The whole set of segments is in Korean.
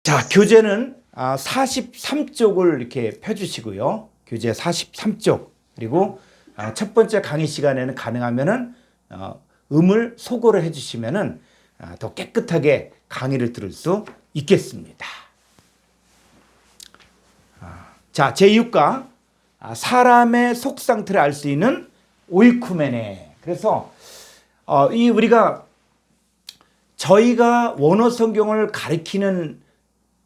자, 교재는 43쪽을 이렇게 펴주시고요. 교재 43쪽. 그리고 첫 번째 강의 시간에는 가능하면은 음을 소거를 해주시면은 더 깨끗하게 강의를 들을 수 있겠습니다. 자, 제6과 사람의 속 상태를 알 수 있는 오이쿠메네. 그래서 저희가 원어 성경을 가리키는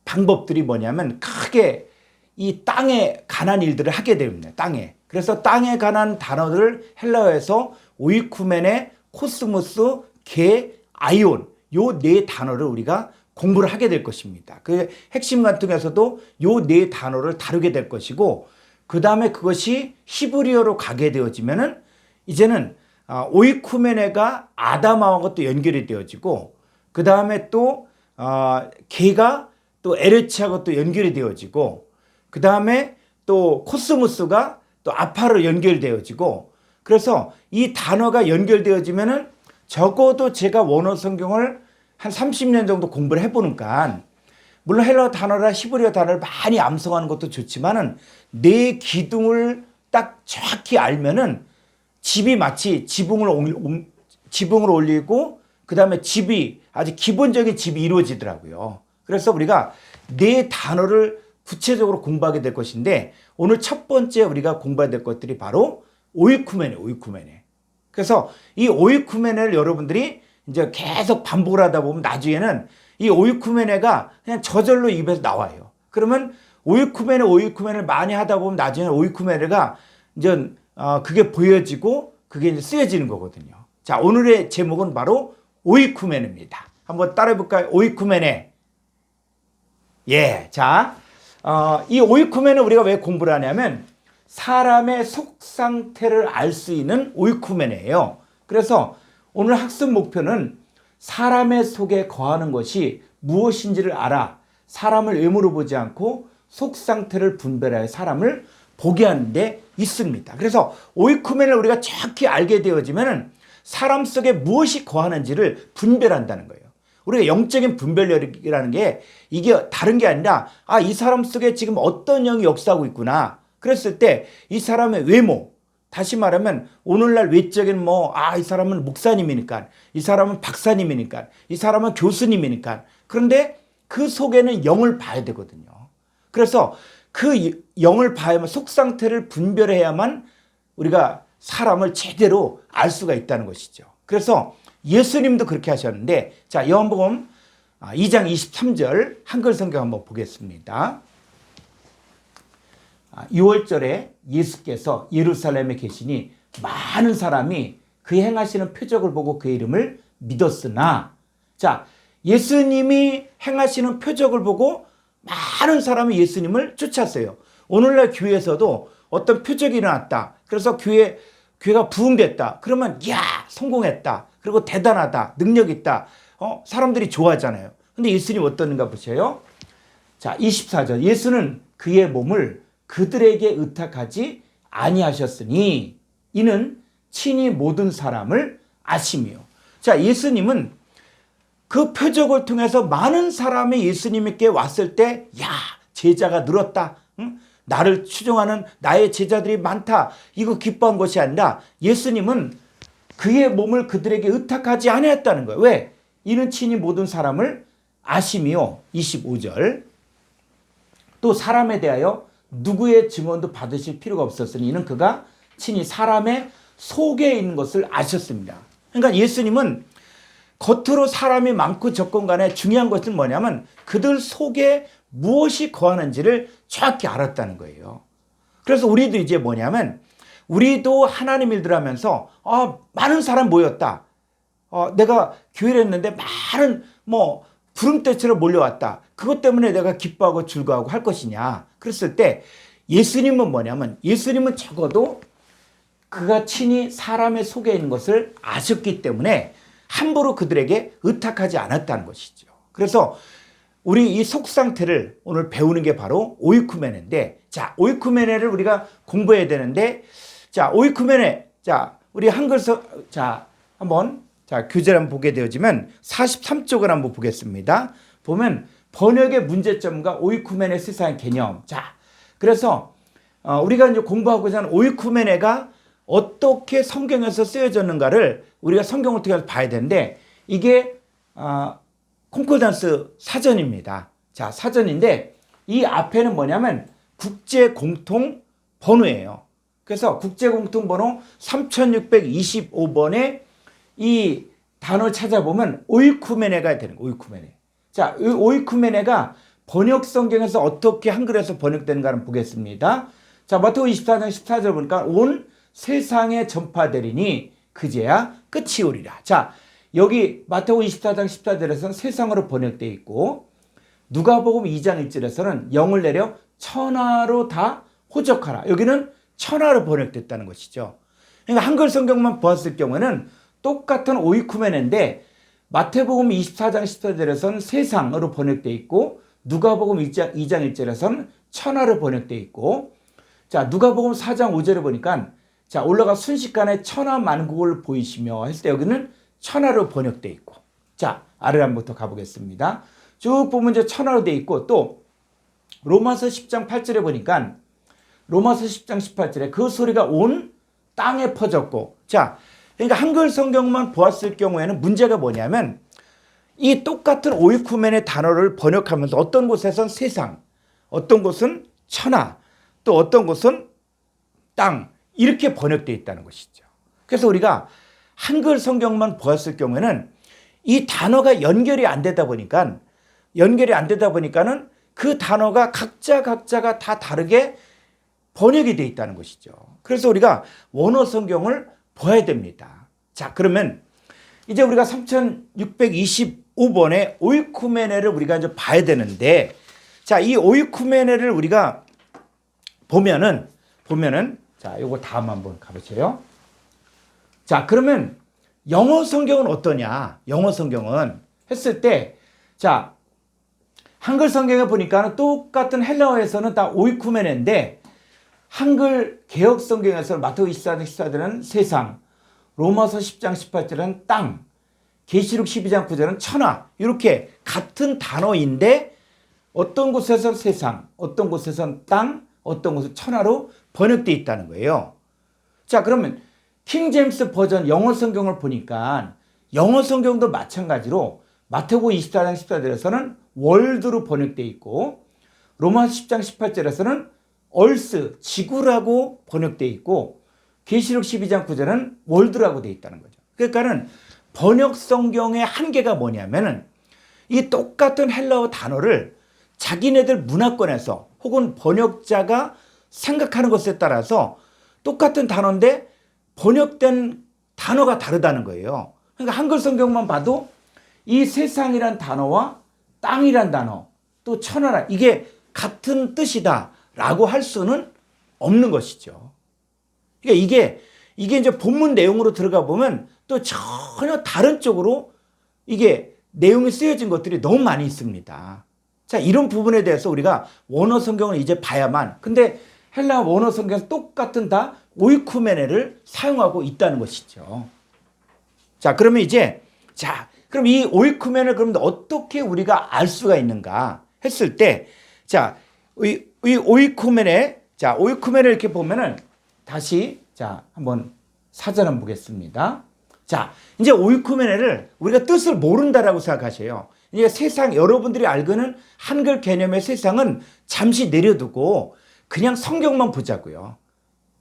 방법들이 뭐냐면 크게 이 땅에 관한 일들을 하게 됩니다. 땅에. 그래서 땅에 관한 단어들을 헬라어에서 오이쿠메네, 코스모스, 게, 아이온 요 네 단어를 우리가 공부를 하게 될 것입니다. 그 핵심 관통에서도 요 네 단어를 다루게 될 것이고 그 다음에 그것이 히브리어로 가게 되어지면은 이제는 오이쿠메네가 아담하고 또 연결이 되어지고 그 다음에 또 게가 또 에레치하고 또 연결이 되어지고 그 다음에 또 코스모스가 또 아파로 연결되어지고 그래서 이 단어가 연결되어지면은 적어도 제가 원어 성경을 한 30년 정도 공부를 해보니까 물론 헬라어 단어나 히브리어 단어를 많이 암송하는 것도 좋지만은 내 기둥을 딱 정확히 알면은 집이 마치 지붕을 올리고 그 다음에 집이 아주 기본적인 집이 이루어지더라고요. 그래서 우리가 네 단어를 구체적으로 공부하게 될 것인데 오늘 첫 번째 우리가 공부해야 될 것들이 바로 오이쿠메네. 그래서 이 오이쿠메네를 여러분들이 이제 계속 반복을 하다 보면 나중에는 이 오이쿠메네가 그냥 저절로 입에서 나와요. 그러면 오이쿠메네를 많이 하다 보면 나중에 오이쿠메네가 이제 그게 보여지고 그게 이제 쓰여지는 거거든요. 자, 오늘의 제목은 바로 오이쿠메네입니다. 한번 따라해 볼까요? 오이쿠메네. 예, 자, 이 오이쿠메네 우리가 왜 공부를 하냐면 사람의 속 상태를 알 수 있는 오이쿠메네예요. 그래서 오늘 학습 목표는 사람의 속에 거하는 것이 무엇인지를 알아 사람을 외모로 보지 않고 속 상태를 분별하여 사람을 보게 하는 데 있습니다. 그래서 오이쿠메네를 우리가 정확히 알게 되어지면 사람 속에 무엇이 거하는지를 분별한다는 거예요. 우리가 영적인 분별력이라는 게 이게 다른 게 아니라 이 사람 속에 지금 어떤 영이 역사하고 있구나. 그랬을 때 이 사람의 외모, 다시 말하면 오늘날 외적인 이 사람은 목사님이니까, 이 사람은 박사님이니까, 이 사람은 교수님이니까. 그런데 그 속에는 영을 봐야 되거든요. 그래서 그 영을 봐야만 속 상태를 분별해야만 우리가 사람을 제대로 알 수가 있다는 것이죠. 그래서 예수님도 그렇게 하셨는데 자, 요한복음 2장 23절 한글 성경 한번 보겠습니다. 6월절에 예수께서 예루살렘에 계시니 많은 사람이 그 행하시는 표적을 보고 그의 이름을 믿었으나 자, 예수님이 행하시는 표적을 보고 많은 사람이 예수님을 쫓았어요. 오늘날 교회에서도 어떤 표적이 일어났다. 그래서 교회가 부흥됐다. 그러면 성공했다. 그리고 대단하다. 능력 있다. 사람들이 좋아하잖아요. 근데 예수님 어떠는가 보세요. 자, 24절. 예수는 그의 몸을 그들에게 의탁하지 아니하셨으니 이는 친히 모든 사람을 아심이요. 자, 예수님은 그 표적을 통해서 많은 사람이 예수님께 왔을 때 제자가 늘었다. 응? 나를 추종하는 나의 제자들이 많다. 이거 기뻐한 것이 아니라 예수님은 그의 몸을 그들에게 의탁하지 아니했다는 거예요. 왜? 이는 친히 모든 사람을 아심이요. 25절. 또 사람에 대하여 누구의 증언도 받으실 필요가 없었으니 이는 그가 친히 사람의 속에 있는 것을 아셨습니다. 그러니까 예수님은 겉으로 사람이 많고 적건 간에 중요한 것은 뭐냐면 그들 속에 무엇이 거하는지를 정확히 알았다는 거예요. 그래서 우리도 이제 뭐냐면 우리도 하나님 일들 하면서 많은 사람 모였다. 내가 교회를 했는데 많은 구름대처럼 몰려왔다. 그것 때문에 내가 기뻐하고 즐거워하고 할 것이냐. 그랬을 때 예수님은 뭐냐면 예수님은 적어도 그가 친히 사람의 속에 있는 것을 아셨기 때문에 함부로 그들에게 의탁하지 않았다는 것이죠. 그래서 우리 이 속 상태를 오늘 배우는 게 바로 오이쿠메네인데 자, 오이쿠메네를 우리가 공부해야 되는데 자, 오이쿠메네 자, 우리 한글서 한번 교재를 한번 보게 되어지면 43쪽을 한번 보겠습니다. 보면 번역의 문제점과 오이쿠메네 세상의 개념. 자, 그래서 우리가 이제 공부하고자 하는 오이쿠메네가 어떻게 성경에서 쓰여졌는가를 우리가 성경을 통해서 봐야 되는데, 이게 콩코단스 사전입니다. 자, 사전인데 이 앞에는 뭐냐면 국제 공통 번호예요. 그래서 국제 공통 번호 3625번에 이 단어를 찾아보면 오이쿠메네가 되는 거예요. 오이쿠메네. 자, 이 오이쿠메네가 번역 성경에서 어떻게 한글에서 번역되는가를 보겠습니다. 자, 마태복음 24장 14절 보니까 온 세상에 전파되리니 그제야 끝이 오리라. 자, 여기 마태복음 24장 14절에서는 세상으로 번역되어 있고, 누가복음 2장 1절에서는 영을 내려 천하로 다 호적하라. 여기는 천하로 번역됐다는 것이죠. 그러니까 한글 성경만 보았을 경우에는 똑같은 오이쿠메네인데 마태복음 24장 14절에서는 세상으로 번역되어 있고, 누가복음 2장 1절에서는 천하로 번역되어 있고, 자, 누가복음 4장 5절에 보니까 자, 올라가 순식간에 천하 만국을 보이시며 했을 때 여기는 천하로 번역되어 있고, 자, 아래란부터 가보겠습니다. 쭉 보면 이제 천하로 되어 있고, 또 로마서 10장 8절에 보니까 로마서 10장 18절에 그 소리가 온 땅에 퍼졌고, 자, 그러니까 한글 성경만 보았을 경우에는 문제가 뭐냐면 이 똑같은 오이쿠멘의 단어를 번역하면서 어떤 곳에선 세상, 어떤 곳은 천하, 또 어떤 곳은 땅, 이렇게 번역되어 있다는 것이죠. 그래서 우리가 한글 성경만 보았을 경우에는 이 단어가 연결이 안 되다 보니까는 그 단어가 각자가 다 다르게 번역이 되어 있다는 것이죠. 그래서 우리가 원어 성경을 봐야 됩니다. 자, 그러면 이제 우리가 3625번의 오이쿠메네를 우리가 이제 봐야 되는데, 자, 이 오이쿠메네를 우리가 보면은 자, 요거 다음 한번 가보세요. 자, 그러면 영어 성경은 어떠냐? 영어 성경은 했을 때, 자, 한글 성경에 보니까 똑같은 헬라어에서는 다 오이쿠메네인데, 한글 개혁 성경에서는 마태복음 24장 14절은 세상, 로마서 10장 18절은 땅, 계시록 12장 9절은 천하, 이렇게 같은 단어인데 어떤 곳에서는 세상, 어떤 곳에서는 땅, 어떤 곳은 천하로 번역되어 있다는 거예요. 자, 그러면 킹제임스 버전 영어 성경을 보니까 영어 성경도 마찬가지로 마태복음 24장 14절에서는 월드로 번역되어 있고, 로마서 10장 18절에서는 얼스, 지구라고 번역되어 있고, 계시록 12장 9절은 월드라고 되어 있다는 거죠. 그러니까는 번역 성경의 한계가 뭐냐면은 이 똑같은 헬라어 단어를 자기네들 문화권에서 혹은 번역자가 생각하는 것에 따라서 똑같은 단어인데 번역된 단어가 다르다는 거예요. 그러니까 한글 성경만 봐도 이 세상이란 단어와 땅이란 단어, 또 천하라, 이게 같은 뜻이다라고 할 수는 없는 것이죠. 그러니까 이게 이제 본문 내용으로 들어가 보면 또 전혀 다른 쪽으로 이게 내용이 쓰여진 것들이 너무 많이 있습니다. 자, 이런 부분에 대해서 우리가 원어 성경을 이제 봐야만. 근데 헬라 원어 성경에서 똑같은 다 오이쿠메네를 사용하고 있다는 것이죠. 자, 그러면 이제 그럼 이 오이쿠메네를 그럼 어떻게 우리가 알 수가 있는가 했을 때, 자, 이 오이쿠메네, 자, 오이쿠메네 이렇게 보면은 다시 한번 사전 한번 보겠습니다. 자, 이제 오이쿠메네를 우리가 뜻을 모른다라고 생각하셔요. 이제 세상, 여러분들이 알고는 한글 개념의 세상은 잠시 내려두고 그냥 성경만 보자고요.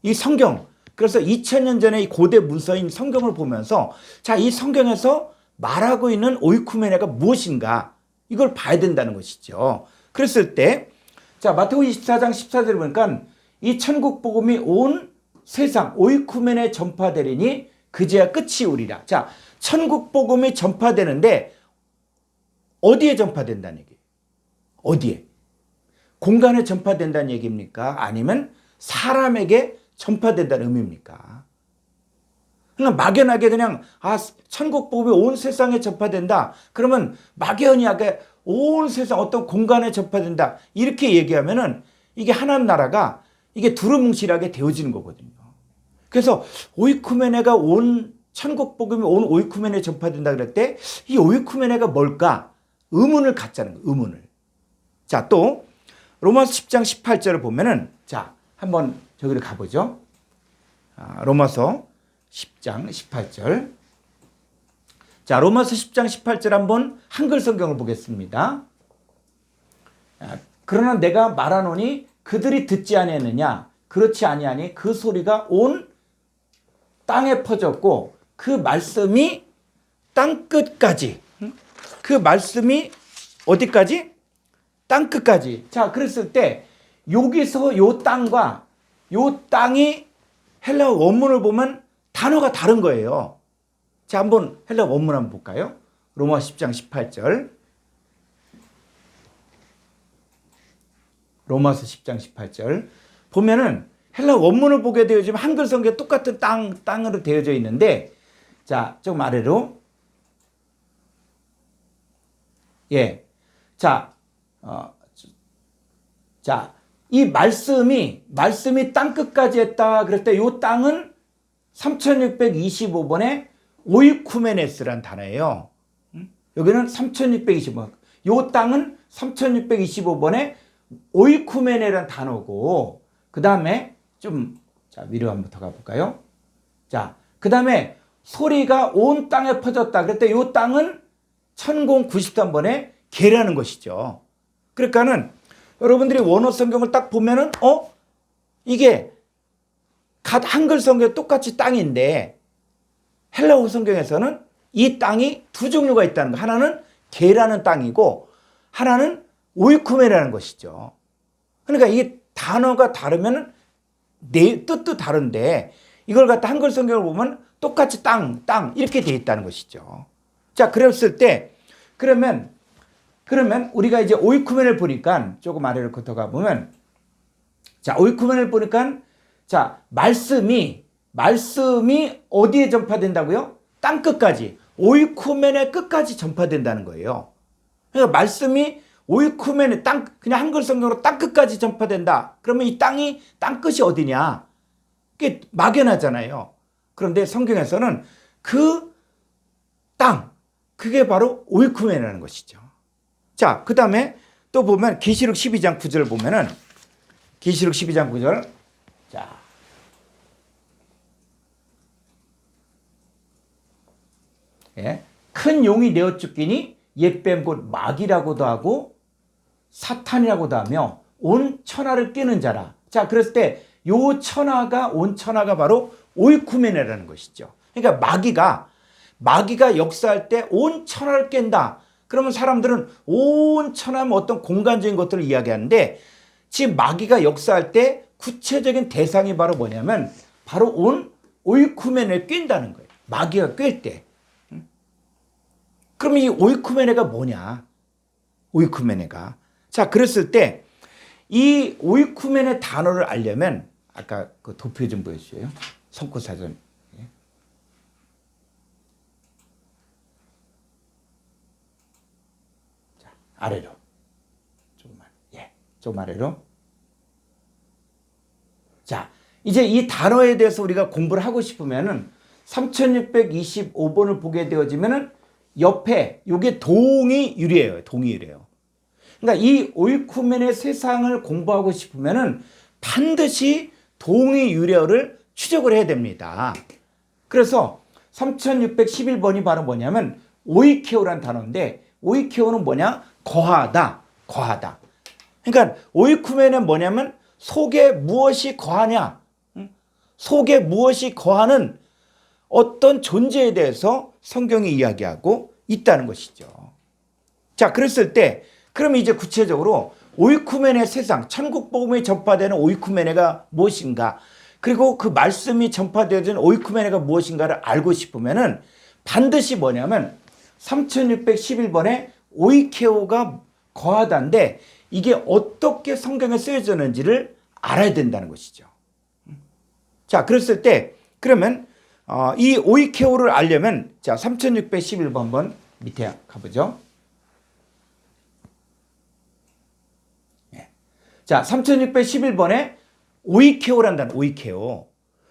이 성경, 그래서 2000년 전에 이 고대 문서인 성경을 보면서 자, 이 성경에서 말하고 있는 오이쿠메네가 무엇인가, 이걸 봐야 된다는 것이죠. 그랬을 때, 자, 마태복음 24장 14절을 보니까 이 천국 복음이 온 세상 오이쿠메네 전파되리니 그제야 끝이 오리라. 자, 천국 복음이 전파되는데 어디에 전파된다는 얘기예요? 어디에? 공간에 전파된다는 얘기입니까? 아니면 사람에게 전파된다는 의미입니까? 그냥 막연하게 그냥 천국 복음이 온 세상에 전파된다. 그러면 막연하게 온 세상 어떤 공간에 전파된다. 이렇게 얘기하면은 이게 하나님 나라가 이게 두루뭉실하게 되어지는 거거든요. 그래서 오이쿠메네가 온 천국 복음이 온 오이쿠메네에 전파된다 그럴 때 이 오이쿠메네가 뭘까? 의문을 갖자는 거예요. 의문을. 자, 또 로마서 10장 18절을 보면은 자, 한번 저기를 가보죠. 로마서 10장 18절. 자, 로마서 10장 18절 한번 한글 성경을 보겠습니다. 그러나 내가 말하노니 그들이 듣지 아니하느냐 그렇지 아니하니 그 소리가 온 땅에 퍼졌고 그 말씀이 땅 끝까지, 그 말씀이 어디까지? 땅 끝까지. 자, 그랬을 때 여기서 요 땅과 요 땅이 헬라어 원문을 보면 단어가 다른 거예요. 자, 한번 헬라어 원문 한번 볼까요? 로마 10장 18절. 로마서 10장 18절. 보면은 헬라어 원문을 보게 되어지면 한글 성경에 똑같은 땅으로 되어져 있는데, 자, 조금 아래로. 예. 자, 이 말씀이 땅 끝까지 했다. 그럴 때 이 땅은 3625번의 오이쿠메네스란 단어예요. 여기는 3625번. 이 땅은 3625번의 오이쿠메네란 단어고, 그 다음에 자, 위로 한번 더 가볼까요? 자, 그 다음에 소리가 온 땅에 퍼졌다. 그럴 때 이 땅은 1093번의 개라는 것이죠. 그러니까는 여러분들이 원어 성경을 딱 보면은, 이게 한글 성경에 똑같이 땅인데, 헬라어 성경에서는 이 땅이 두 종류가 있다는 거. 하나는 개라는 땅이고, 하나는 오이쿠메라는 것이죠. 그러니까 이 단어가 다르면 뜻도 다른데, 이걸 갖다 한글 성경을 보면 똑같이 땅, 이렇게 돼 있다는 것이죠. 자, 그랬을 때, 그러면 우리가 이제 오이쿠멘을 보니까 조금 아래로 걷어가 보면, 자, 오이쿠멘을 보니까, 자, 말씀이 어디에 전파된다고요? 땅 끝까지. 오이쿠멘의 끝까지 전파된다는 거예요. 그러니까 말씀이 오이쿠멘의 그냥 한글 성경으로 땅 끝까지 전파된다. 그러면 이 땅 끝이 어디냐? 그게 막연하잖아요. 그런데 성경에서는 그 땅, 그게 바로 오이쿠멘이라는 것이죠. 자, 그 다음에 또 보면 계시록 12장 9절 보면은, 계시록 12장 9절. 자, 예. 큰 용이 내어 죽기니 옛뱀 곧 마귀라고도 하고 사탄이라고도 하며 온 천하를 꿰는 자라. 자, 그랬을 때 온 천하가 바로 오이쿠메네라는 것이죠. 그러니까 마귀가 역사할 때 온 천하를 깬다. 그러면 사람들은 온 천하면 어떤 공간적인 것들을 이야기하는데, 지금 마귀가 역사할 때 구체적인 대상이 바로 뭐냐면 바로 온 오이쿠메네를 꿰는다는 거예요. 마귀가 꿰을 때. 그럼 이 오이쿠메네가 뭐냐? 오이쿠메네가. 자, 그랬을 때 이 오이쿠메네 단어를 알려면 아까 그 도표 좀 보여주세요. 성구사전. 예. 자, 아래로. 조금만. 예. 조금 아래로. 자, 이제 이 단어에 대해서 우리가 공부를 하고 싶으면은 3625번을 보게 되어지면은 옆에 요게 동의유래예요. 동의유래요. 그러니까 이 오이쿠멘의 세상을 공부하고 싶으면은 반드시 동의유래어를 추적을 해야 됩니다. 그래서 3611번이 바로 뭐냐면 오이케오란 단어인데, 오이케오는 뭐냐? 거하다. 그러니까 오이쿠멘은 뭐냐면 속에 무엇이 거하냐? 속에 무엇이 거하는 어떤 존재에 대해서 성경이 이야기하고 있다는 것이죠. 자, 그랬을 때 그럼 이제 구체적으로 오이쿠멘의 세상, 천국 복음이 전파되는 오이쿠멘의가 무엇인가, 그리고 그 말씀이 전파되어진 오이쿠멘의가 무엇인가를 알고 싶으면은 반드시 뭐냐면 3611번에 오이케오가 거하다인데, 이게 어떻게 성경에 쓰여졌는지를 알아야 된다는 것이죠. 자, 그랬을 때 그러면 이 오이케오를 알려면, 자, 3611번 한번 밑에 가보죠. 예. 자, 3611번에 오이케오란다는 오이케오.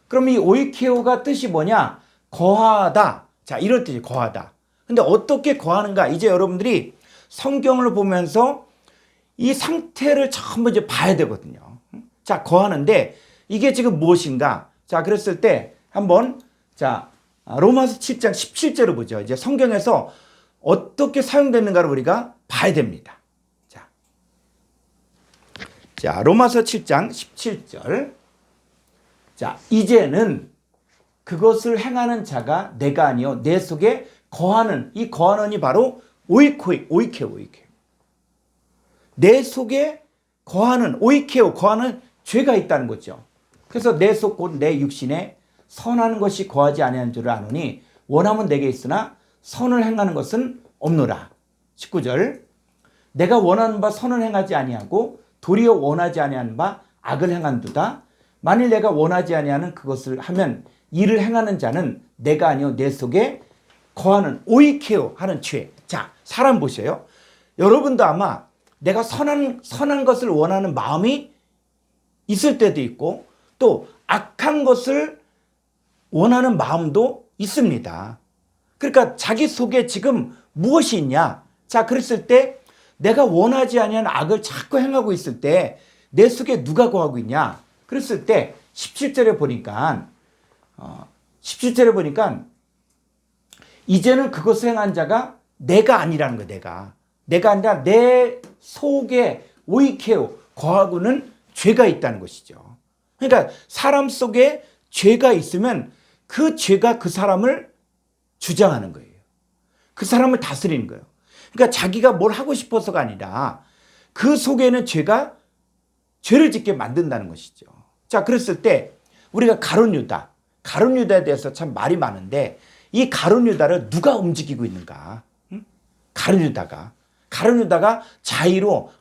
그럼 이 오이케오가 뜻이 뭐냐? 거하다. 자, 이런 뜻이 거하다. 근데 어떻게 거하는가? 이제 여러분들이 성경을 보면서 이 상태를 전부 이제 봐야 되거든요. 자, 거하는데 이게 지금 무엇인가? 자, 그랬을 때 한번 자, 로마서 7장 17절을 보죠. 이제 성경에서 어떻게 사용되는가를 우리가 봐야 됩니다. 자, 로마서 7장 17절. 자, 이제는 그것을 행하는 자가 내가 아니요 내 속에 거하는, 이 거하는이 바로 오이케오. 내 속에 거하는, 오이케오, 거하는 죄가 있다는 거죠. 그래서 내 속 곧 내 육신에 선하는 것이 거하지 아니하는 줄을 아노니 원함은 내게 있으나 선을 행하는 것은 없노라. 19절. 내가 원하는 바 선을 행하지 아니하고 도리어 원하지 아니하는 바 악을 행한도다. 만일 내가 원하지 아니하는 그것을 하면 이를 행하는 자는 내가 아니요 내 속에 거하는 오이케오 하는 죄. 자, 사람 보세요. 여러분도 아마 내가 선한 것을 원하는 마음이 있을 때도 있고 또 악한 것을 원하는 마음도 있습니다. 그러니까 자기 속에 지금 무엇이 있냐? 자, 그랬을 때 내가 원하지 아니하는 악을 자꾸 행하고 있을 때 내 속에 누가 거하고 있냐? 그랬을 때 17절에 보니까 이제는 그것을 행한 자가 내가 아니라는 거예요. 내가 아니라 내 속에 오이케오 거하고는 죄가 있다는 것이죠. 그러니까 사람 속에 죄가 있으면 그 죄가 그 사람을 주장하는 거예요. 그 사람을 다스리는 거예요. 그러니까 자기가 뭘 하고 싶어서가 아니라 그 속에는 죄가 죄를 짓게 만든다는 것이죠. 자, 그랬을 때 우리가 가룟 유다에 대해서 참 말이 많은데 이 가룟 유다를 누가 움직이고 있는가? 가룟 유다가 자의로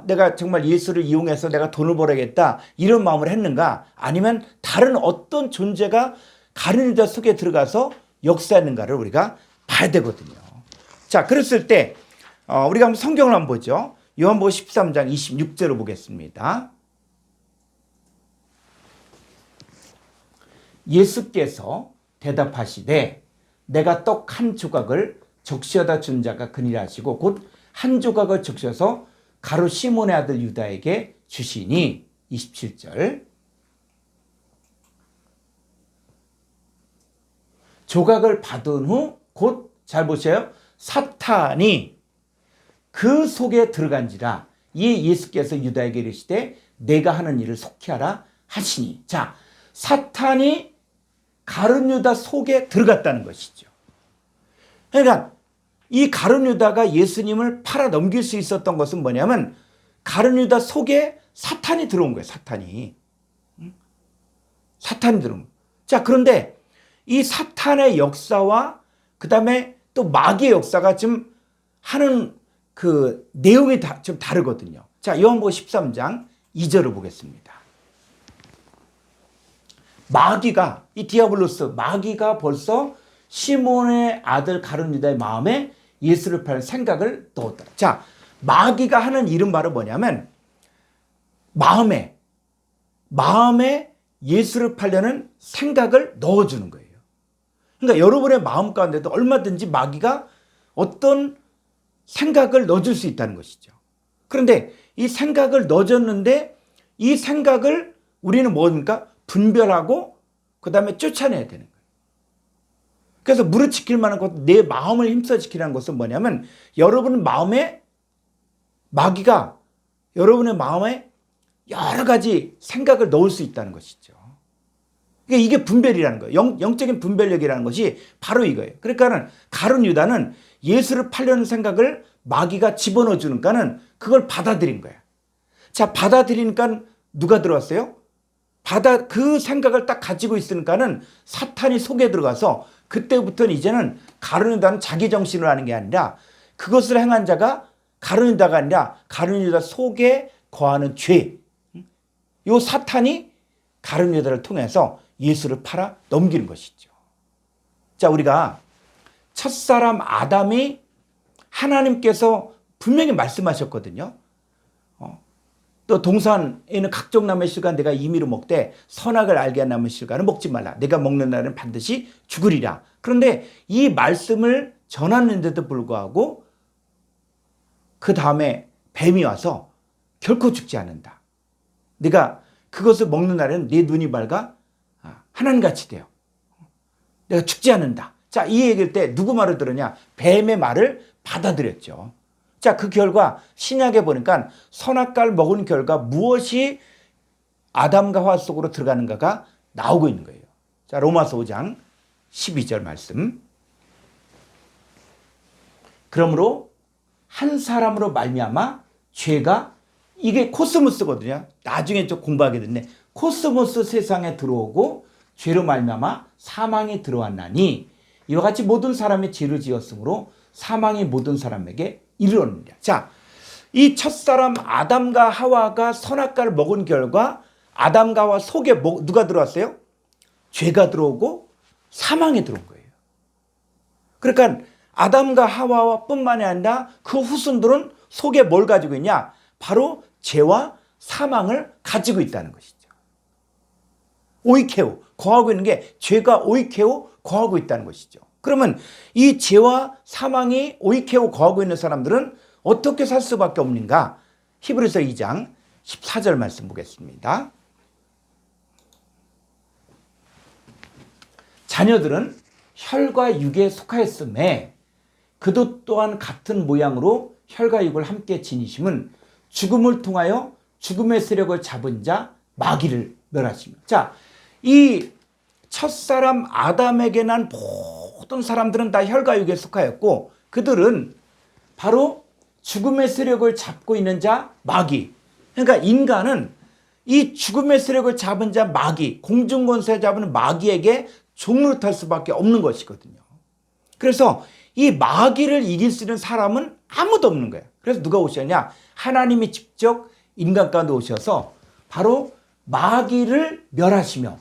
내가 정말 예수를 이용해서 내가 돈을 벌어야겠다 이런 마음을 했는가? 아니면 다른 어떤 존재가 가룟 유다 속에 들어가서 역사했는가를 우리가 봐야 되거든요. 자, 그랬을 때 우리가 한번 성경을 한번 보죠. 요한복음 13장 26절을 보겠습니다. 예수께서 대답하시되 내가 떡 한 조각을 적시어다 준 자가 그니라 하시고 곧 한 조각을 적셔서 가룟 시몬의 아들 유다에게 주시니 27절. 조각을 받은 후 곧 잘 보세요. 사탄이 그 속에 들어간지라. 이에 예수께서 유다에게 이르시되 내가 하는 일을 속히 하라 하시니. 자, 사탄이 가룟 유다 속에 들어갔다는 것이죠. 그러니까 이 가룟 유다가 예수님을 팔아 넘길 수 있었던 것은 뭐냐면 가룟 유다 속에 사탄이 들어온 거예요. 사탄이 들어온 거예요. 자, 그런데 이 사탄의 역사와 그 다음에 또 마귀의 역사가 좀 하는 그 내용이 좀 다르거든요. 자, 요한복음 13장 2절을 보겠습니다. 이 디아블로스, 마귀가 벌써 시몬의 아들 가룟 유다의 마음에 예수를 팔 생각을 넣었다. 자, 마귀가 하는 일은 바로 뭐냐면 마음에 예수를 팔려는 생각을 넣어주는 거예요. 그러니까 여러분의 마음 가운데도 얼마든지 마귀가 어떤 생각을 넣어줄 수 있다는 것이죠. 그런데 이 생각을 넣어줬는데 이 생각을 우리는 뭡니까? 분별하고 그 다음에 쫓아내야 되는 거예요. 그래서 무릇 지킬 만한 것, 내 마음을 힘써 지키라는 것은 뭐냐면 여러분 마음에 마귀가 여러분의 마음에 여러 가지 생각을 넣을 수 있다는 것이죠. 이게 분별이라는 거예요. 영적인 분별력이라는 것이 바로 이거예요. 그러니까는 가룟 유다는 예수를 팔려는 생각을 마귀가 집어넣어 주니까는 그걸 받아들인 거야. 자, 받아들이니까 누가 들어왔어요? 그 생각을 딱 가지고 있으니까는 사탄이 속에 들어가서 그때부터는 이제는 가룟 유다는 자기 정신으로 하는 게 아니라 그것을 행한 자가 가룟 유다가 아니라 가룟 유다 속에 거하는 죄. 요 사탄이 가룟 유다를 통해서 예수를 팔아 넘기는 것이죠. 자, 우리가 첫사람 아담이 하나님께서 분명히 말씀하셨거든요. 또 동산에는 각종 나무의 실과 내가 임의로 먹되 선악을 알게 한 나무의 실과는 먹지 말라. 내가 먹는 날은 반드시 죽으리라. 그런데 이 말씀을 전하는데도 불구하고 그 다음에 뱀이 와서 결코 죽지 않는다. 네가 그것을 먹는 날에는 네 눈이 밝아 하나님같이 돼요. 내가 죽지 않는다. 자, 이 얘기할 때 누구 말을 들으냐? 뱀의 말을 받아들였죠. 자, 그 결과 신약에 보니까 선악과를 먹은 결과 무엇이 아담과 하와 속으로 들어가는가가 나오고 있는 거예요. 자, 로마서 5장 12절 말씀. 그러므로 한 사람으로 말미암아 죄가, 이게 코스모스거든요. 나중에 좀 공부하게 됐네. 코스모스 세상에 들어오고 죄로 말미암아 사망이 들어왔나니 이와 같이 모든 사람이 죄를 지었으므로 사망이 모든 사람에게 이르렀느니라. 자, 이 첫사람 아담과 하와가 선악과를 먹은 결과 아담과 하와 속에 누가 들어왔어요? 죄가 들어오고 사망이 들어온 거예요. 그러니까 아담과 하와와 뿐만이 아니라 그 후손들은 속에 뭘 가지고 있냐? 바로 죄와 사망을 가지고 있다는 것이죠. 오이케오, 거하고 있는 게 죄가 오이케오 거하고 있다는 것이죠. 그러면 이 죄와 사망이 오이케오 거하고 있는 사람들은 어떻게 살 수밖에 없는가? 히브리서 2장 14절 말씀 보겠습니다. 자녀들은 혈과 육에 속하였음에 그도 또한 같은 모양으로 혈과 육을 함께 지니심은 죽음을 통하여 죽음의 세력을 잡은 자 마귀를 멸하시며. 자, 이 첫사람 아담에게 난 모든 사람들은 다 혈과 육에 속하였고 그들은 바로 죽음의 세력을 잡고 있는 자 마귀. 그러니까 인간은 이 죽음의 세력을 잡은 자 마귀, 공중권세 잡은 마귀에게 종노릇할 수밖에 없는 것이거든요. 그래서 이 마귀를 이길 수 있는 사람은 아무도 없는 거예요. 그래서 누가 오셨냐? 하나님이 직접 인간 가운데 오셔서 바로 마귀를 멸하시며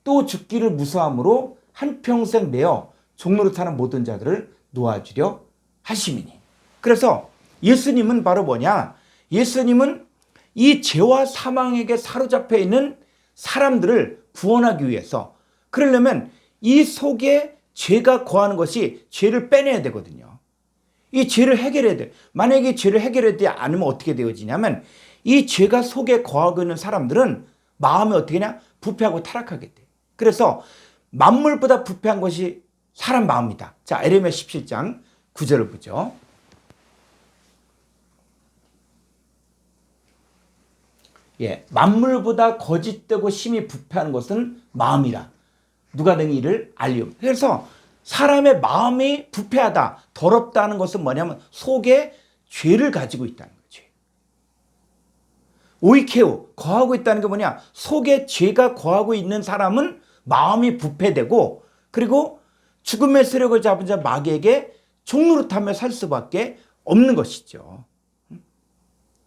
또 죽기를 무서함으로 한평생 매어 종노릇하는 모든 자들을 놓아주려 하심이니. 그래서 예수님은 바로 뭐냐? 예수님은 이 죄와 사망에게 사로잡혀 있는 사람들을 구원하기 위해서, 그러려면 이 속에 죄가 거하는 것이 죄를 빼내야 되거든요. 이 죄를 해결해야 돼요. 만약에 이 죄를 해결하지 않으면 어떻게 되어지냐면 이 죄가 속에 거하고 있는 사람들은 마음이 어떻게 되냐? 부패하고 타락하게 돼요. 그래서 만물보다 부패한 것이 사람 마음이다. 자, 에레미야 17장 9절을 보죠. 예, 만물보다 거짓되고 심히 부패하는 것은 마음이라. 누가 능히 이를 알리오. 그래서 사람의 마음이 부패하다, 더럽다는 것은 뭐냐면 속에 죄를 가지고 있다는 거죠. 오이케오, 거하고 있다는 게 뭐냐? 속에 죄가 거하고 있는 사람은 마음이 부패되고 그리고 죽음의 세력을 잡은 자 마귀에게 종노릇하며 살 수밖에 없는 것이죠.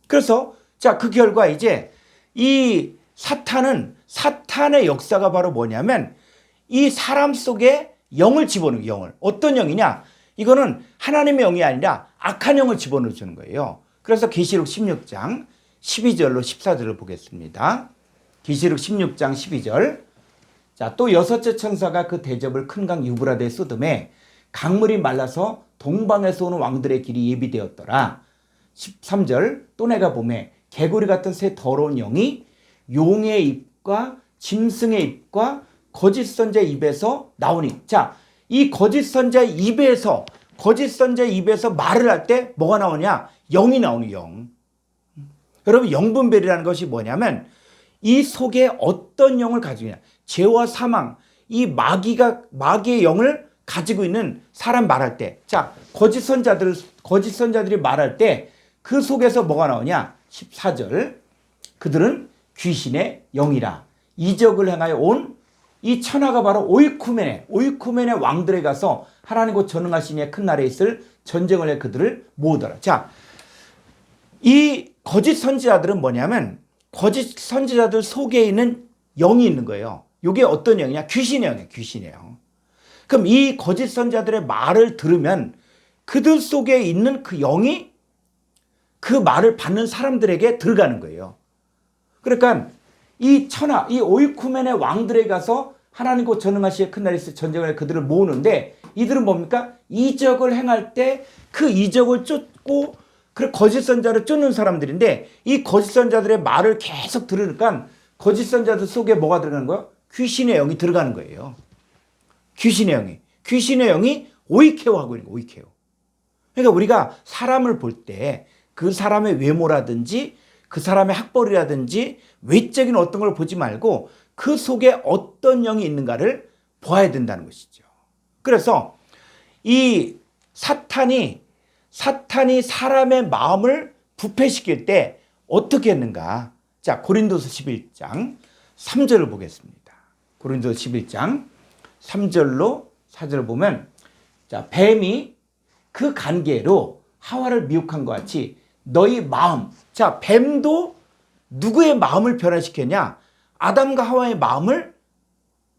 그래서 자, 그 결과 이제 이 사탄의 역사가 바로 뭐냐면 이 사람 속에 영을 집어넣는, 영을. 어떤 영이냐? 이거는 하나님의 영이 아니라 악한 영을 집어넣어 주는 거예요. 그래서 계시록 16장 12절로 14절을 보겠습니다. 계시록 16장 12절. 자, 또 여섯째 천사가 그 대접을 큰 강 유브라데에 쏟음에 강물이 말라서 동방에서 오는 왕들의 길이 예비되었더라. 13절. 또 내가 보매 개구리 같은 새 더러운 영이 용의 입과 짐승의 입과 거짓 선자의 입에서 나오니. 자, 이 거짓 선자의 입에서 말을 할 때 뭐가 나오냐? 영이 나오니, 영. 여러분, 영분별이라는 것이 뭐냐면 이 속에 어떤 영을 가지고 있냐? 죄와 사망, 이 마귀의 영을 가지고 있는 사람 말할 때, 자, 거짓 선자들이 말할 때 그 속에서 뭐가 나오냐? 14절. 그들은 귀신의 영이라. 이적을 행하여 온 이 천하가 바로 오이쿠멘의 왕들에 가서 하나님과 전능하신 이의 큰 나라에 있을 전쟁을 해 그들을 모으더라. 자, 이 거짓 선지자들은 뭐냐면 거짓 선지자들 속에 있는 영이 있는 거예요. 이게 어떤 영이냐? 귀신의 영이에요. 귀신의 영. 그럼 이 거짓 선지자들의 말을 들으면 그들 속에 있는 그 영이 그 말을 받는 사람들에게 들어가는 거예요. 그러니까 이 오이쿠멘의 왕들에 가서 하나님과 전능하시의 큰 날에 있을 전쟁을 해 그들을 모으는데 이들은 뭡니까? 이적을 행할 때 그 이적을 쫓고 그 거짓 선자를 쫓는 사람들인데 이 거짓 선자들의 말을 계속 들으니까 거짓 선자들 속에 뭐가 들어가는 거예요? 귀신의 영이 들어가는 거예요. 귀신의 영이. 귀신의 영이 오이케오 하고 있는 거예요. 오이케오. 그러니까 우리가 사람을 볼 때 그 사람의 외모라든지 그 사람의 학벌이라든지 외적인 어떤 걸 보지 말고 그 속에 어떤 영이 있는가를 보아야 된다는 것이죠. 그래서 이 사탄이 사람의 마음을 부패시킬 때 어떻게 했는가? 자, 고린도서 11장 3절을 보겠습니다. 고린도서 11장 3절로 4절을 보면 자, 뱀이 그 관계로 하와를 미혹한 것 같이 너희 마음, 자, 뱀도 누구의 마음을 변화시켰냐? 아담과 하와의 마음을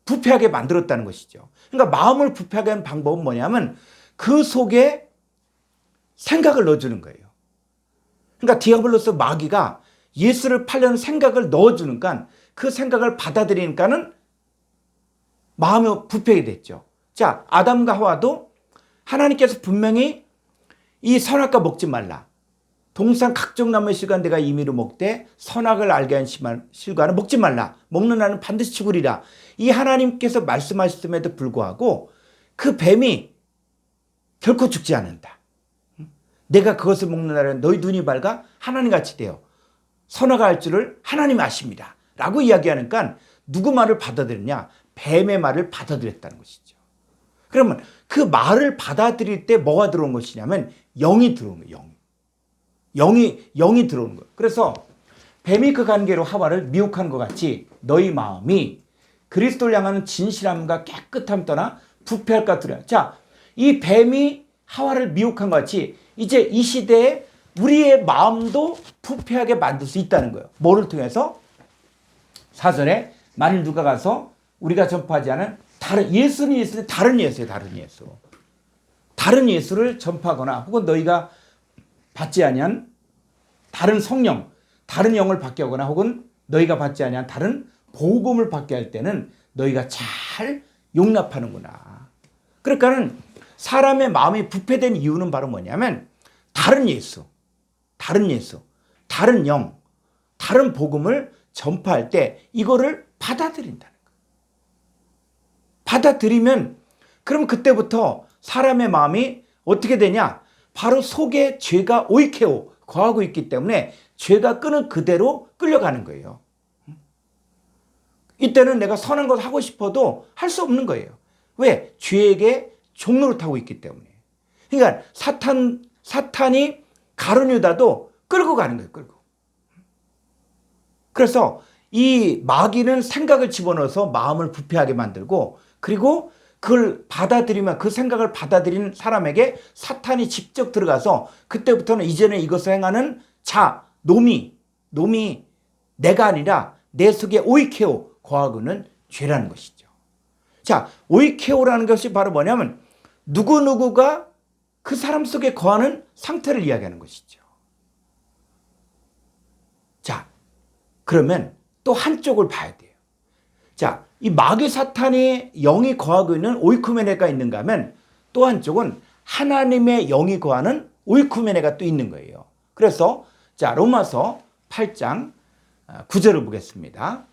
부패하게 만들었다는 것이죠. 그러니까 마음을 부패하게 하는 방법은 뭐냐면 그 속에 생각을 넣어주는 거예요. 그러니까 디아블로스 마귀가 예수를 팔려는 생각을 넣어주니까 그 생각을 받아들이니까는 마음이 부패하게 됐죠. 자, 아담과 하와도 하나님께서 분명히 이 선악과 먹지 말라. 동산 각종 나무의 실과는 내가 임의로 먹되 선악을 알게 한 실과는 먹지 말라. 먹는 나는 반드시 죽으리라. 이 하나님께서 말씀하셨음에도 불구하고 그 뱀이 결코 죽지 않는다. 내가 그것을 먹는 날은 너희 눈이 밝아 하나님같이 되어 선악을 알 줄을 하나님 아십니다. 라고 이야기하니까 누구 말을 받아들였냐? 뱀의 말을 받아들였다는 것이죠. 그러면 그 말을 받아들일 때 뭐가 들어온 것이냐면 영이 들어온 거예요. 영이 들어오는 거예요. 그래서 뱀이 그 관계로 하와를 미혹한 것 같이 너희 마음이 그리스도를 향하는 진실함과 깨끗함 떠나 부패할 것 같으라. 자, 이 뱀이 하와를 미혹한 것 같이 이제 이 시대에 우리의 마음도 부패하게 만들 수 있다는 거예요. 뭐를 통해서? 4절에 만일 누가 가서 우리가 전파하지 않은 다른 예수는 다른 예수예요. 다른 예수를 전파하거나 혹은 너희가 받지 아니한 다른 성령, 다른 영을 받게 하거나 혹은 너희가 받지 아니한 다른 복음을 받게 할 때는 너희가 잘 용납하는구나. 그러니까는 사람의 마음이 부패된 이유는 바로 뭐냐면 다른 예수, 다른 영, 다른 복음을 전파할 때 이거를 받아들인다는 거예요. 받아들이면 그럼 그때부터 사람의 마음이 어떻게 되냐? 바로 속에 죄가 오이케오 거하고 있기 때문에 죄가 끄는 그대로 끌려가는 거예요. 이때는 내가 선한 것 하고 싶어도 할 수 없는 거예요. 왜? 죄에게 종노릇하고 있기 때문에. 그러니까 사탄이 가룟 유다도 끌고 가는 거예요. 끌고. 그래서 이 마귀는 생각을 집어넣어서 마음을 부패하게 만들고 그리고 그걸 받아들이면 그 생각을 받아들이는 사람에게 사탄이 직접 들어가서 그때부터는 이전에 이것을 행하는 놈이 내가 아니라 내 속에 오이케오 거하고는 죄라는 것이죠. 자, 오이케오라는 것이 바로 뭐냐면 누구누구가 그 사람 속에 거하는 상태를 이야기하는 것이죠. 자, 그러면 또 한쪽을 봐야 돼요. 자, 이 마귀 사탄의 영이 거하고 있는 오이쿠메네가 있는가 하면 또 한쪽은 하나님의 영이 거하는 오이쿠메네가 또 있는 거예요. 그래서 자, 로마서 8장 9절을 보겠습니다.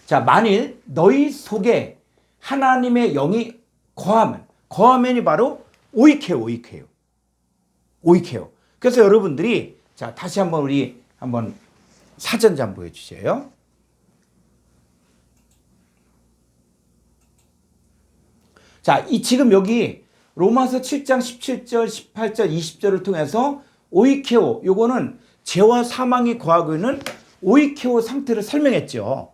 자, 만일 너희 속에 하나님의 영이 거하면이 바로 오이케오. 그래서 여러분들이 자, 다시 한번 우리 한번 사전 좀 보여주세요. 자, 지금 여기 로마서 7장 17절, 18절, 20절을 통해서 오이케오, 요거는 죄와 사망이 거하고 있는 오이케오 상태를 설명했죠.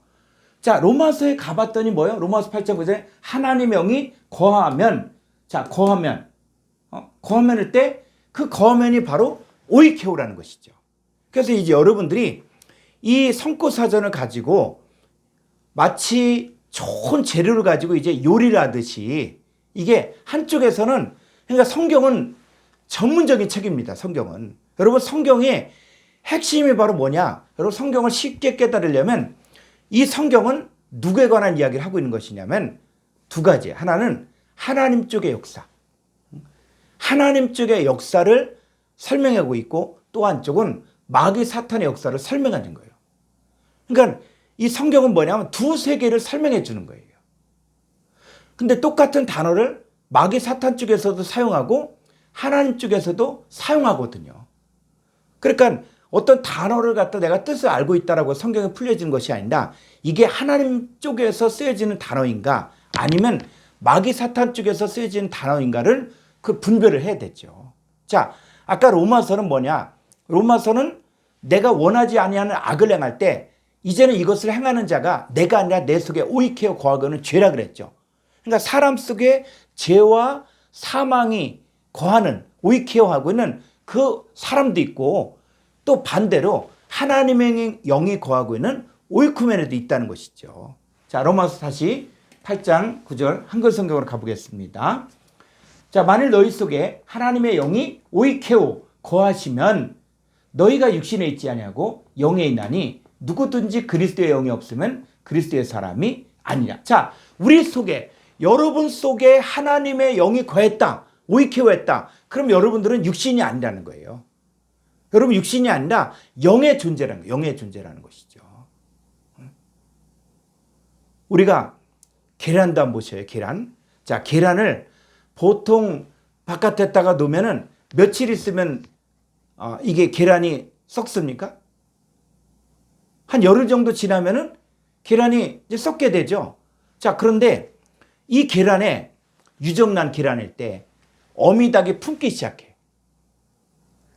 자, 로마서에 가봤더니 뭐예요? 로마서 8장 9절에 하나님의 영이 거하면, 자, 거하면일 때 그 거하면이 바로 오이케오라는 것이죠. 그래서 이제 여러분들이 이 성고사전을 가지고 마치 좋은 재료를 가지고 이제 요리를 하듯이 이게 한쪽에서는 그러니까 성경은 전문적인 책입니다. 성경은. 여러분 성경의 핵심이 바로 뭐냐? 여러분 성경을 쉽게 깨달으려면 이 성경은 누구에 관한 이야기를 하고 있는 것이냐면 두 가지. 하나는 하나님 쪽의 역사. 하나님 쪽의 역사를 설명하고 있고 또 한쪽은 마귀 사탄의 역사를 설명하는 거예요. 그러니까 이 성경은 뭐냐면 두 세계를 설명해 주는 거예요. 근데 똑같은 단어를 마귀 사탄 쪽에서도 사용하고 하나님 쪽에서도 사용하거든요. 그러니까 어떤 단어를 갖다 내가 뜻을 알고 있다라고 성경에 풀려지는 것이 아니라 이게 하나님 쪽에서 쓰여지는 단어인가 아니면 마귀 사탄 쪽에서 쓰여지는 단어인가를 그 분별을 해야 되죠. 자, 아까 로마서는 뭐냐? 로마서는 내가 원하지 아니하는 악을 행할 때 이제는 이것을 행하는 자가 내가 아니라 내 속에 오이케어 거하거는 죄라 그랬죠. 그러니까 사람 속에 죄와 사망이 거하는 오이케어하고 있는 그 사람도 있고 또 반대로 하나님의 영이 거하고 있는 오이쿠멘에도 있다는 것이죠. 자, 로마서 다시 8장 9절 한글 성경으로 가보겠습니다. 자, 만일 너희 속에 하나님의 영이 오이케오 거하시면 너희가 육신에 있지 아니하고 영에 있나니 누구든지 그리스도의 영이 없으면 그리스도의 사람이 아니냐. 자, 우리 속에 여러분 속에 하나님의 영이 거했다. 오이케오했다. 그럼 여러분들은 육신이 아니라는 거예요. 여러분 육신이 아니라 영의 존재라는 거예요. 영의 존재라는 것이죠. 우리가 계란도 한번 보셔요. 계란. 자, 계란을 보통 바깥에다가 놓으면은 며칠 있으면 이게 계란이 썩습니까? 한 열흘 정도 지나면은 계란이 이제 썩게 되죠. 자, 그런데 이 계란에 유정란 계란일 때 어미닭이 품기 시작해.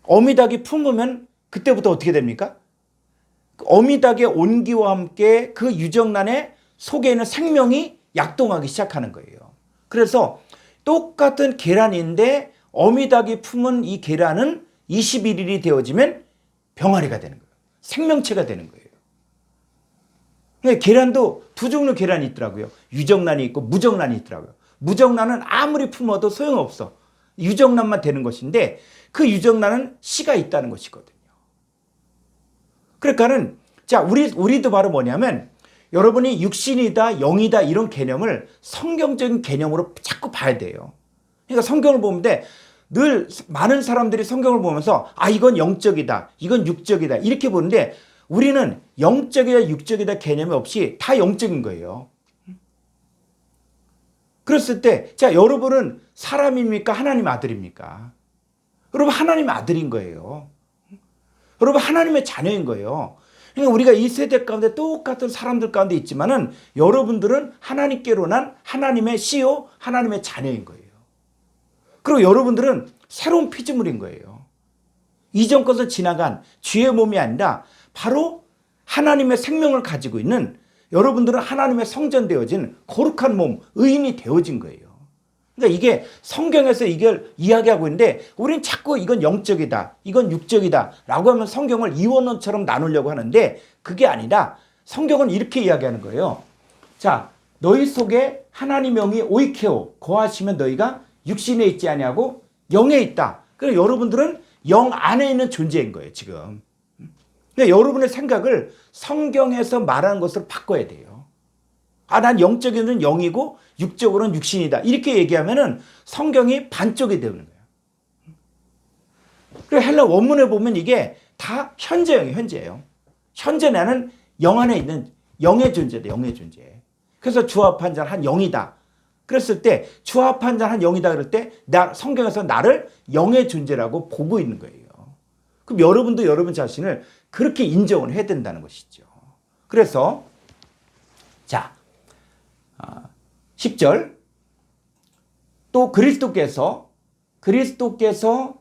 어미닭이 품으면 그때부터 어떻게 됩니까? 어미닭의 온기와 함께 그 유정란의 속에 있는 생명이 약동하기 시작하는 거예요. 그래서 똑같은 계란인데 어미닭이 품은 이 계란은 21일이 되어지면 병아리가 되는 거예요. 생명체가 되는 거예요. 계란도 두 종류 계란이 있더라고요. 유정란이 있고 무정란이 있더라고요. 무정란은 아무리 품어도 소용없어. 유정란만 되는 것인데 그 유정란은 씨가 있다는 것이거든요. 그러니까는 자, 우리도 바로 뭐냐면 여러분이 육신이다, 영이다 이런 개념을 성경적인 개념으로 자꾸 봐야 돼요. 그러니까 성경을 보는데 늘 많은 사람들이 성경을 보면서 이건 영적이다, 이건 육적이다 이렇게 보는데 우리는 영적이다, 육적이다 개념이 없이 다 영적인 거예요. 그랬을 때, 자, 여러분은 사람입니까? 하나님 아들입니까? 여러분, 하나님 아들인 거예요. 여러분, 하나님의 자녀인 거예요. 그러니까 우리가 이 세대 가운데 똑같은 사람들 가운데 있지만은 여러분들은 하나님께로 난 하나님의 씨요, 하나님의 자녀인 거예요. 그리고 여러분들은 새로운 피조물인 거예요. 이전 것을 지나간 죄의 몸이 아니라 바로 하나님의 생명을 가지고 있는 여러분들은 하나님의 성전되어진 거룩한 몸, 의인이 되어진 거예요. 그러니까 이게 성경에서 이걸 이야기하고 있는데 우리는 자꾸 이건 영적이다, 이건 육적이다 라고 하면 성경을 이원론처럼 나누려고 하는데 그게 아니라 성경은 이렇게 이야기하는 거예요. 자, 너희 속에 하나님의 영이 오이케오 거하시면 너희가 육신에 있지 아니하고 영에 있다. 그러니까 여러분들은 영 안에 있는 존재인 거예요, 지금. 그러니까 여러분의 생각을 성경에서 말하는 것으로 바꿔야 돼요. 난 영적으로는 영이고 육적으로는 육신이다. 이렇게 얘기하면은 성경이 반쪽이 되는 거예요. 그리고 헬라 원문에 보면 이게 다 현재형이에요, 현재예요. 현재 나는 영 안에 있는 영의 존재다, 영의 존재. 그래서 주합한 자는 한 영이다. 그랬을 때 주합한 자는 한 영이다 그럴 때 성경에서 나를 영의 존재라고 보고 있는 거예요. 그럼 여러분도 여러분 자신을 그렇게 인정을 해야 된다는 것이죠. 그래서 자 10절 또 그리스도께서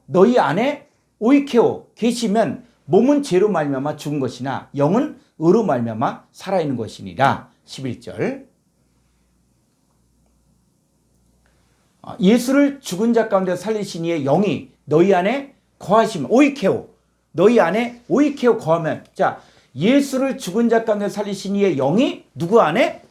너희 안에 오이케오 계시면 몸은 죄로 말미암아 죽은 것이나 영은 의로 말미암아 살아있는 것이니라. 11절 예수를 죽은 자 가운데 살리신 이의 영이 너희 안에 거하시면 오이케오 너희 안에 오이케오 거하면 자 예수를 죽은 자 가운데 살리신 이의 영이 누구 안에?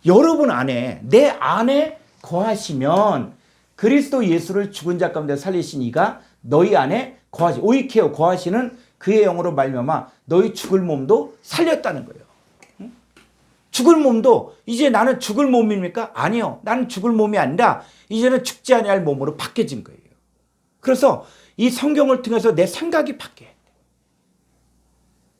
여러분 안에 내 안에 거하시면 그리스도 예수를 죽은 자 가운데 살리신 이가 너희 안에 거하시 오이케오 거하시는 그의 영으로 말미암아 너희 죽을 몸도 살렸다는 거예요. 죽을 몸도 이제 나는 죽을 몸입니까? 아니요. 나는 죽을 몸이 아니라 이제는 죽지 아니할 몸으로 바뀌어진 거예요. 그래서 이 성경을 통해서 내 생각이 바뀌어야 돼.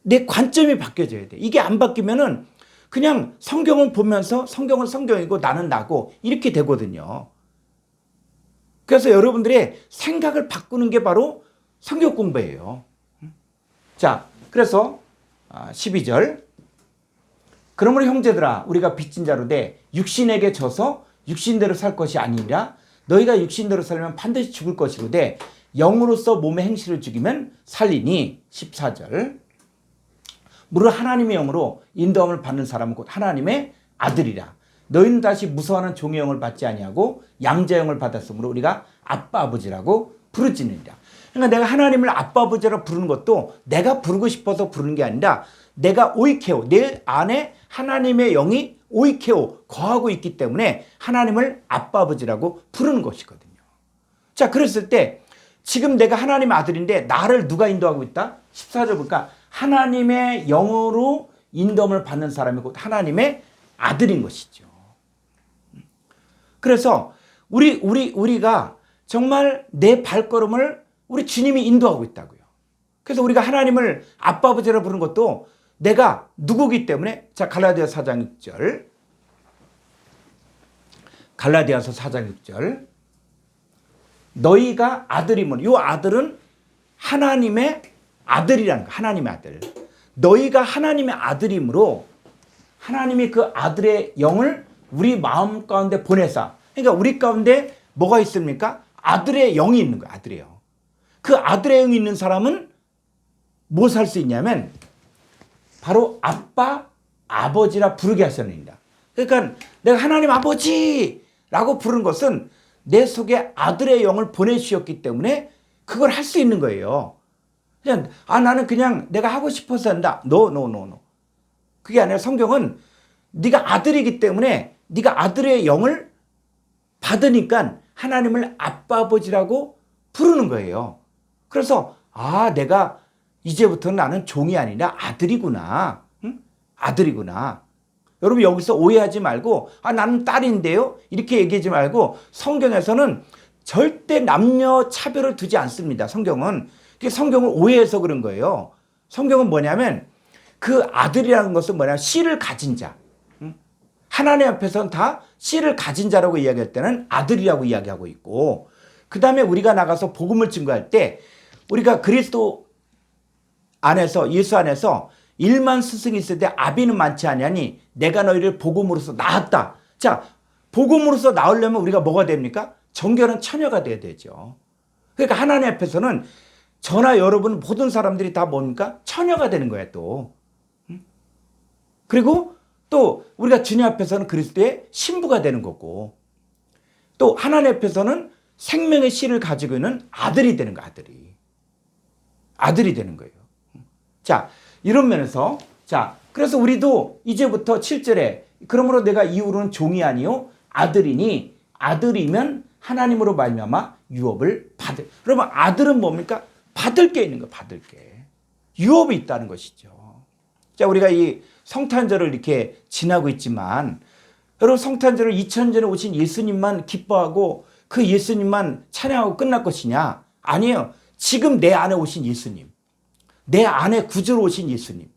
내 관점이 바뀌어져야 돼. 이게 안 바뀌면은 그냥 성경을 보면서 성경은 성경이고 나는 나고 이렇게 되거든요. 그래서 여러분들의 생각을 바꾸는 게 바로 성경 공부예요. 자, 그래서 12절. 그러므로 형제들아 우리가 빚진 자로 돼 육신에게 져서 육신대로 살 것이 아니라 너희가 육신대로 살면 반드시 죽을 것이로되 영으로서 몸의 행실을 죽이면 살리니. 14절. 무릇 하나님의 영으로 인도함을 받는 사람은 곧 하나님의 아들이라. 너희는 다시 무서워하는 종의 영을 받지 아니하고 양자 영을 받았으므로 우리가 아빠 아버지라고 부르짖느니라. 그러니까 내가 하나님을 아빠 아버지라고 부르는 것도 내가 부르고 싶어서 부르는 게 아니라 내가 오이케오, 내 안에 하나님의 영이 오이케오 거하고 있기 때문에 하나님을 아빠 아버지라고 부르는 것이거든요. 자, 그랬을 때 지금 내가 하나님의 아들인데 나를 누가 인도하고 있다? 14절 보니까 하나님의 영으로 인도함을 받는 사람이 곧 하나님의 아들인 것이죠. 그래서 우리가 정말 내 발걸음을 우리 주님이 인도하고 있다고요. 그래서 우리가 하나님을 아빠 아버지라고 부르는 것도 내가 누구기 때문에. 자, 갈라디아서 4장 6절. 갈라디아서 4장 6절. 너희가 아들이면, 이 아들은 하나님의 아들이라는 거야. 하나님의 아들. 너희가 하나님의 아들이므로 하나님이 그 아들의 영을 우리 마음 가운데 보내사. 그러니까 우리 가운데 뭐가 있습니까? 아들의 영이 있는 거야. 아들의 영. 그 아들의 영이 있는 사람은 뭐 할 수 있냐면 바로 아빠, 아버지라 부르게 하셨느니라. 그러니까 내가 하나님 아버지라고 부르는 것은 내 속에 아들의 영을 보내주셨기 때문에 그걸 할 수 있는 거예요. 그냥 나는 그냥 내가 하고 싶어서 한다. No. 그게 아니라 성경은 네가 아들이기 때문에 네가 아들의 영을 받으니까 하나님을 아빠 아버지라고 부르는 거예요. 그래서 내가 이제부터는 나는 종이 아니라 아들이구나. 응? 아들이구나. 여러분 여기서 오해하지 말고 나는 딸인데요. 이렇게 얘기하지 말고 성경에서는 절대 남녀 차별을 두지 않습니다. 성경은. 성경을 오해해서 그런 거예요. 성경은 뭐냐면 그 아들이라는 것은 뭐냐면 씨를 가진 자. 하나님 앞에서는 다 씨를 가진 자라고 이야기할 때는 아들이라고 이야기하고 있고, 그 다음에 우리가 나가서 복음을 증거할 때 우리가 그리스도 안에서, 예수 안에서 1만 스승이 있을 때 아비는 많지 아니하니 내가 너희를 복음으로서 낳았다. 자, 복음으로서 낳으려면 우리가 뭐가 됩니까? 정결한 처녀가 돼야 되죠. 그러니까 하나님 앞에서는 저나 여러분 모든 사람들이 다 뭡니까? 처녀가 되는 거야 또. 그리고 또 우리가 주님 앞에서는 그리스도의 신부가 되는 거고, 또 하나님 앞에서는 생명의 씨를 가지고 있는 아들이 되는 거야. 아들이 되는 거예요. 자, 이런 면에서, 자, 그래서 우리도 이제부터 7절에 그러므로 내가 이후로는 종이 아니요 아들이니 아들이면 하나님으로 말미암아 유업을 받을. 그러면 아들은 뭡니까? 받을 게 있는 거예요. 받을 게. 유업이 있다는 것이죠. 자, 우리가 이 성탄절을 이렇게 지나고 있지만 여러분 성탄절을 2000년에 오신 예수님만 기뻐하고 그 예수님만 찬양하고 끝날 것이냐? 아니에요. 지금 내 안에 오신 예수님, 내 안에 구주로 오신 예수님,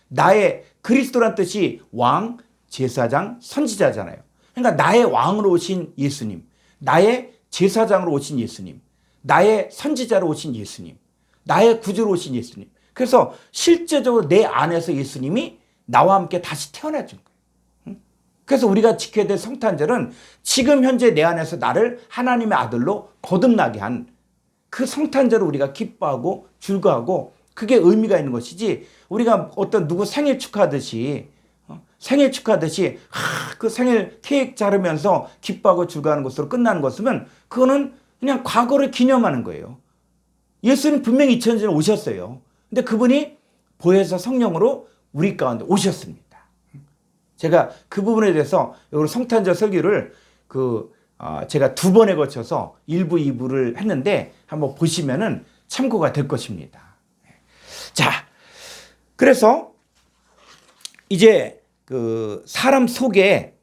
나의 그리스도란 뜻이 왕, 제사장, 선지자잖아요. 그러니까 나의 왕으로 오신 예수님, 나의 제사장으로 오신 예수님, 나의 선지자로 오신 예수님, 나의 구주로 오신 예수님. 그래서 실제적으로 내 안에서 예수님이 나와 함께 다시 태어나 준 거예요. 그래서 우리가 지켜야 될 성탄절은 지금 현재 내 안에서 나를 하나님의 아들로 거듭나게 한 그 성탄절을 우리가 기뻐하고 즐거워하고 그게 의미가 있는 것이지, 우리가 어떤 누구 생일 축하하듯이 그 생일 케이크 자르면서 기뻐하고 즐거워하는 것으로 끝나는 것이면 그거는 그냥 과거를 기념하는 거예요. 예수님 분명히 2000년 전에 오셨어요. 근데 그분이 보혜사 성령으로 우리 가운데 오셨습니다. 제가 그 부분에 대해서 여기 성탄절 설교를 제가 2번에 거쳐서 1부, 2부를 했는데 한번 보시면은 참고가 될 것입니다. 자, 그래서 이제 그 사람 속에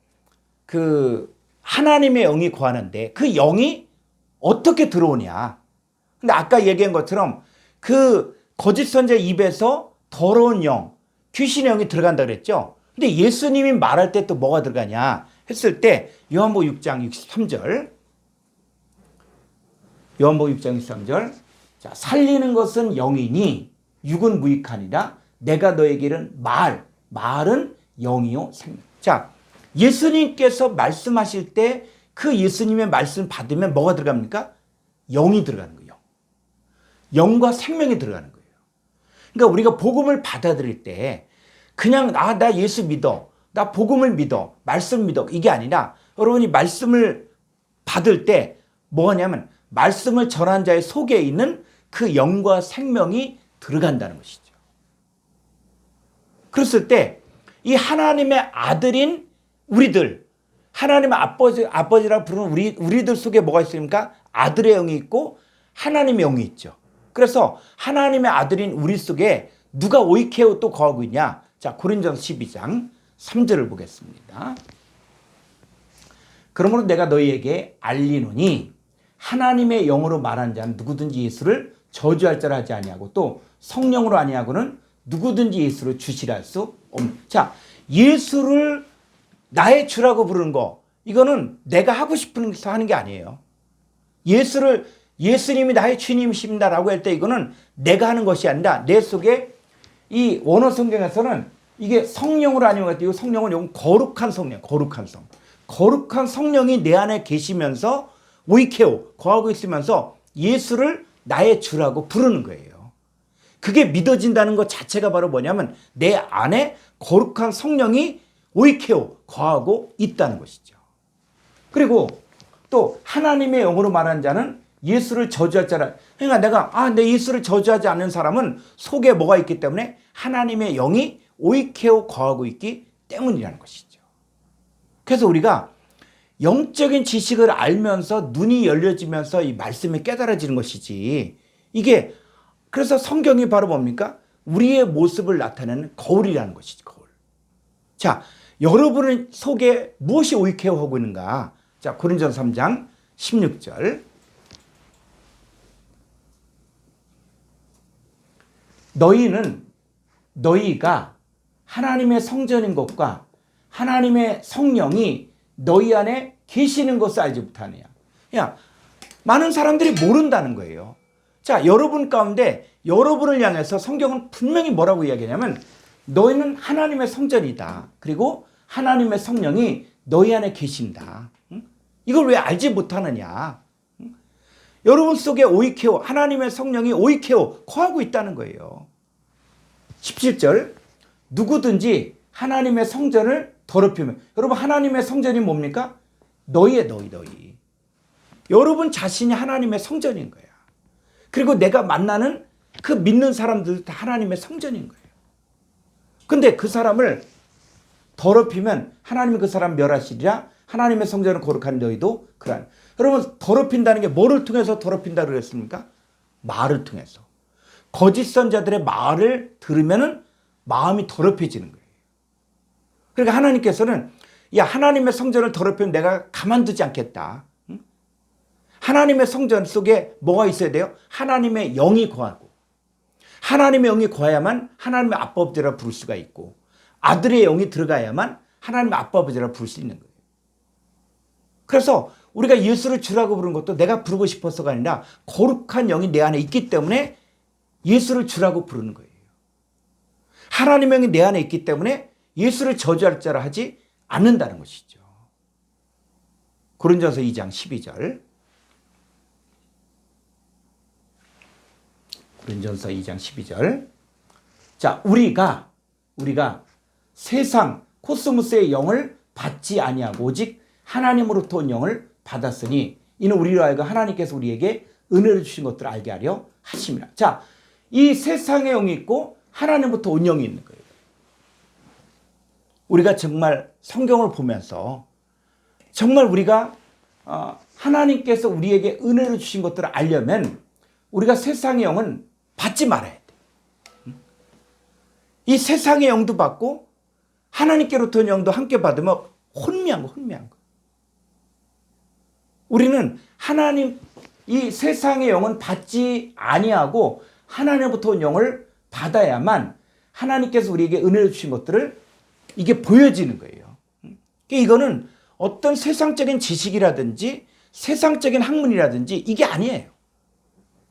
그 하나님의 영이 거하는데 그 영이 어떻게 들어오냐. 근데 아까 얘기한 것처럼 그 거짓 선자 입에서 더러운 영, 귀신의 영이 들어간다 그랬죠. 근데 예수님이 말할 때 또 뭐가 들어가냐 했을 때 요한복음 6장 63절. 요한복음 6장 63절. 자, 살리는 것은 영이니 육은 무익하니라. 내가 너에게는 말은 영이요 생명. 자, 예수님께서 말씀하실 때 그 예수님의 말씀 받으면 뭐가 들어갑니까? 영이 들어가는 거예요. 영과 생명이 들어가는 거예요. 그러니까 우리가 복음을 받아들일 때 그냥 나 예수 믿어, 나 복음을 믿어, 말씀 믿어 이게 아니라 여러분이 말씀을 받을 때 뭐냐면 말씀을 전한 자의 속에 있는 그 영과 생명이 들어간다는 것이죠. 그랬을 때 이 하나님의 아들인 우리들, 하나님의 아버지라 부르는 우리들 속에 뭐가 있습니까? 아들의 영이 있고 하나님의 영이 있죠. 그래서 하나님의 아들인 우리 속에 누가 오이케오 또 거하고 있냐? 자, 고린도전서 12장 3절을 보겠습니다. 그러므로 내가 너희에게 알리노니 하나님의 영으로 말하는 자는 누구든지 예수를 저주할 자라 하지 아니하고 또 성령으로 아니하고는 누구든지 예수를 주시라 할 수 없는. 자, 예수를 나의 주라고 부르는 거 이거는 내가 하고 싶은 거 하는 게 아니에요. 예수님이 나의 주님이십니다라고 할 때 이거는 내가 하는 것이 아니라 내 속에 이 원어 성경에서는 이게 성령으로 아니면 이 성령은 요건 거룩한 성령, 거룩한 성령이 내 안에 계시면서 오이케오 거하고 있으면서 예수를 나의 주라고 부르는 거예요. 그게 믿어진다는 것 자체가 바로 뭐냐면 내 안에 거룩한 성령이 오이케오 거하고 있다는 것이죠. 그리고 또 하나님의 영으로 말하는 자는 예수를 저주할 자라. 그러니까 내 예수를 저주하지 않는 사람은 속에 뭐가 있기 때문에 하나님의 영이 오이케오 거하고 있기 때문이라는 것이죠. 그래서 우리가 영적인 지식을 알면서 눈이 열려지면서 이 말씀이 깨달아지는 것이지 이게 그래서 성경이 바로 뭡니까? 우리의 모습을 나타내는 거울이라는 것이지, 거울. 자, 여러분 속에 무엇이 오이케오 하고 있는가? 자, 고린도전서 3장 16절. 너희가 하나님의 성전인 것과 하나님의 성령이 너희 안에 계시는 것을 알지 못하느냐. 많은 사람들이 모른다는 거예요. 자, 여러분 가운데 여러분을 향해서 성경은 분명히 뭐라고 이야기하냐면 너희는 하나님의 성전이다. 그리고 하나님의 성령이 너희 안에 계신다. 이걸 왜 알지 못하느냐. 여러분 속에 오이케오, 하나님의 성령이 오이케오 거하고 있다는 거예요. 17절. 누구든지 하나님의 성전을 더럽히면, 여러분 하나님의 성전이 뭡니까? 너희. 여러분 자신이 하나님의 성전인 거야. 그리고 내가 만나는 그 믿는 사람들도 다 하나님의 성전인 거예요. 근데 그 사람을 더럽히면 하나님이 그 사람 멸하시리라. 하나님의 성전을 거룩한 너희도 그러한. 여러분 더럽힌다는 게 뭐를 통해서 더럽힌다고 그랬습니까? 말을 통해서. 거짓 선자들의 말을 들으면 마음이 더럽혀지는 거예요. 그러니까 하나님께서는 하나님의 성전을 더럽히면 내가 가만두지 않겠다. 하나님의 성전 속에 뭐가 있어야 돼요? 하나님의 영이 거하고 하나님의 영이 거해야만 하나님의 아빠 아버지라 부를 수가 있고 아들의 영이 들어가야만 하나님의 아빠 아버지라 부를 수 있는 거예요. 그래서 우리가 예수를 주라고 부르는 것도 내가 부르고 싶어서가 아니라 거룩한 영이 내 안에 있기 때문에 예수를 주라고 부르는 거예요. 하나님의 영이 내 안에 있기 때문에 예수를 저주할 자라 하지 않는다는 것이죠. 고린도전서 2장 12절. 고린도전서 2장 12절. 자, 우리가 세상 코스모스의 영을 받지 아니하고 오직 하나님으로부터 온 영을 받았으니 이는 우리로 하여금 하나님께서 우리에게 은혜를 주신 것들을 알게 하려 하심이라. 자, 이 세상의 영이 있고 하나님부터 온 영이 있는 거예요. 우리가 정말 성경을 보면서 정말 우리가 하나님께서 우리에게 은혜를 주신 것들을 알려면 우리가 세상의 영은 받지 말아야 돼. 이 세상의 영도 받고 하나님께로부터 영도 함께 받으면 혼미한 거. 우리는 하나님, 이 세상의 영은 받지 아니하고 하나님부터 온 영을 받아야만 하나님께서 우리에게 은혜를 주신 것들을 이게 보여지는 거예요. 이거는 어떤 세상적인 지식이라든지 세상적인 학문이라든지 이게 아니에요.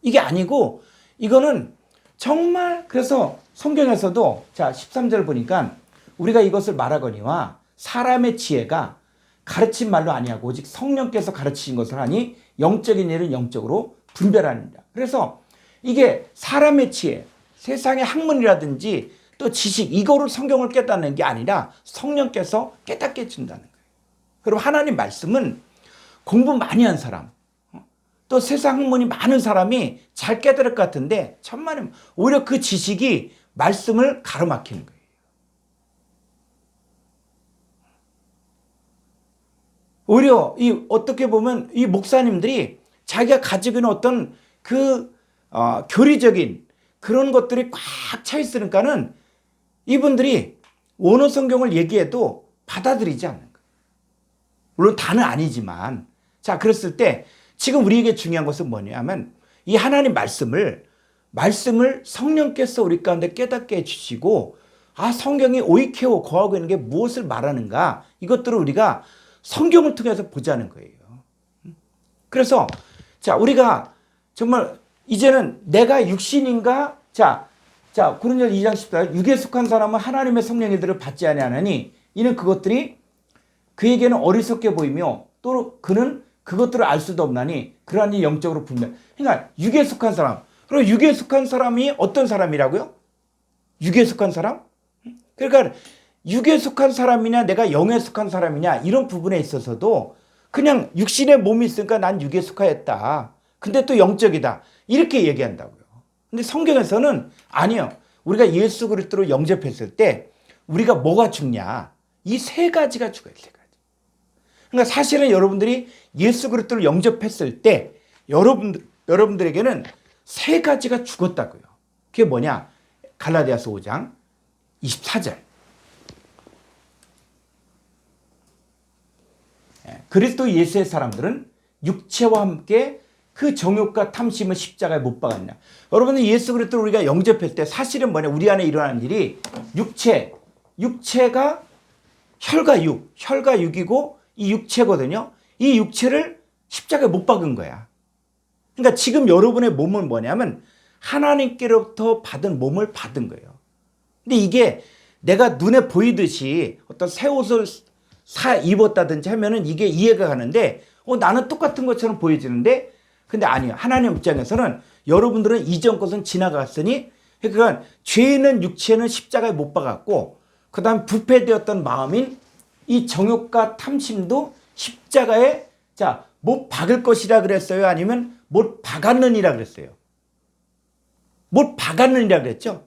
이게 아니고 이거는 정말, 그래서 성경에서도 자 13절 보니까 우리가 이것을 말하거니와 사람의 지혜가 가르친 말로 아니하고 오직 성령께서 가르치신 것을 하니 영적인 일은 영적으로 분별하느니라. 그래서 이게 사람의 지혜, 세상의 학문이라든지 또 지식, 이거를 성경을 깨닫는 게 아니라 성령께서 깨닫게 해준다는 거예요. 그리고 하나님 말씀은 공부 많이 한 사람, 또 세상 학문이 많은 사람이 잘 깨달을 것 같은데 천만에 오히려 그 지식이 말씀을 가로막히는 거예요. 오히려 어떻게 보면 이 목사님들이 자기가 가지고 있는 어떤 교리적인 그런 것들이 꽉 차 있으니까는 이분들이 원어 성경을 얘기해도 받아들이지 않는 거예요. 물론 다는 아니지만, 자, 그랬을 때 지금 우리에게 중요한 것은 뭐냐면 이 하나님 말씀을 성령께서 우리 가운데 깨닫게 해주시고, 성경이 오이케오 거하고 있는 게 무엇을 말하는가, 이것들을 우리가 성경을 통해서 보자는 거예요. 그래서 자, 우리가 정말 이제는 내가 육신인가? 자, 고린도서 2장 14절, 육에 속한 사람은 하나님의 성령의 들을 받지 아니하나니 이는 그것들이 그에게는 어리석게 보이며 또 그는 그것들을 알 수도 없나니 그러하니 영적으로 분명. 그러니까 육에 속한 사람. 그리고 육에 속한 사람이 어떤 사람이라고요? 육에 속한 사람? 그러니까 육에 속한 사람이냐 내가 영에 속한 사람이냐 이런 부분에 있어서도 그냥 육신의 몸이 있으니까 난 육에 속하였다. 근데 또 영적이다. 이렇게 얘기한다고요. 근데 성경에서는 아니요. 우리가 예수 그리스도로 영접했을 때 우리가 뭐가 죽냐? 이 세 가지가 죽어요. 세 가지. 그러니까 사실은 여러분들이 예수 그리스도를 영접했을 때 여러분들에게는 세 가지가 죽었다고요. 그게 뭐냐? 갈라디아서 5장 24절. 그리스도 예수의 사람들은 육체와 함께 그 정욕과 탐심을 십자가에 못 박았냐. 여러분들 예수 그리스도를 우리가 영접할 때 사실은 뭐냐? 우리 안에 일어나는 일이 육체가 혈과 육이고 이 육체거든요. 이 육체를 십자가에 못 박은 거야. 그러니까 지금 여러분의 몸은 뭐냐면 하나님께로부터 받은 몸을 받은 거예요. 근데 이게 내가 눈에 보이듯이 어떤 새 옷을 입었다든지 하면은 이게 이해가 가는데 나는 똑같은 것처럼 보여지는데 근데 아니에요. 하나님 입장에서는 여러분들은 이전 것은 지나갔으니 그러니까 죄는 육체는 십자가에 못 박았고 그 다음 부패되었던 마음인 이 정욕과 탐심도 십자가에 못 박을 것이라 그랬어요? 아니면 못 박았느니라 그랬어요? 못 박았느니라 그랬죠?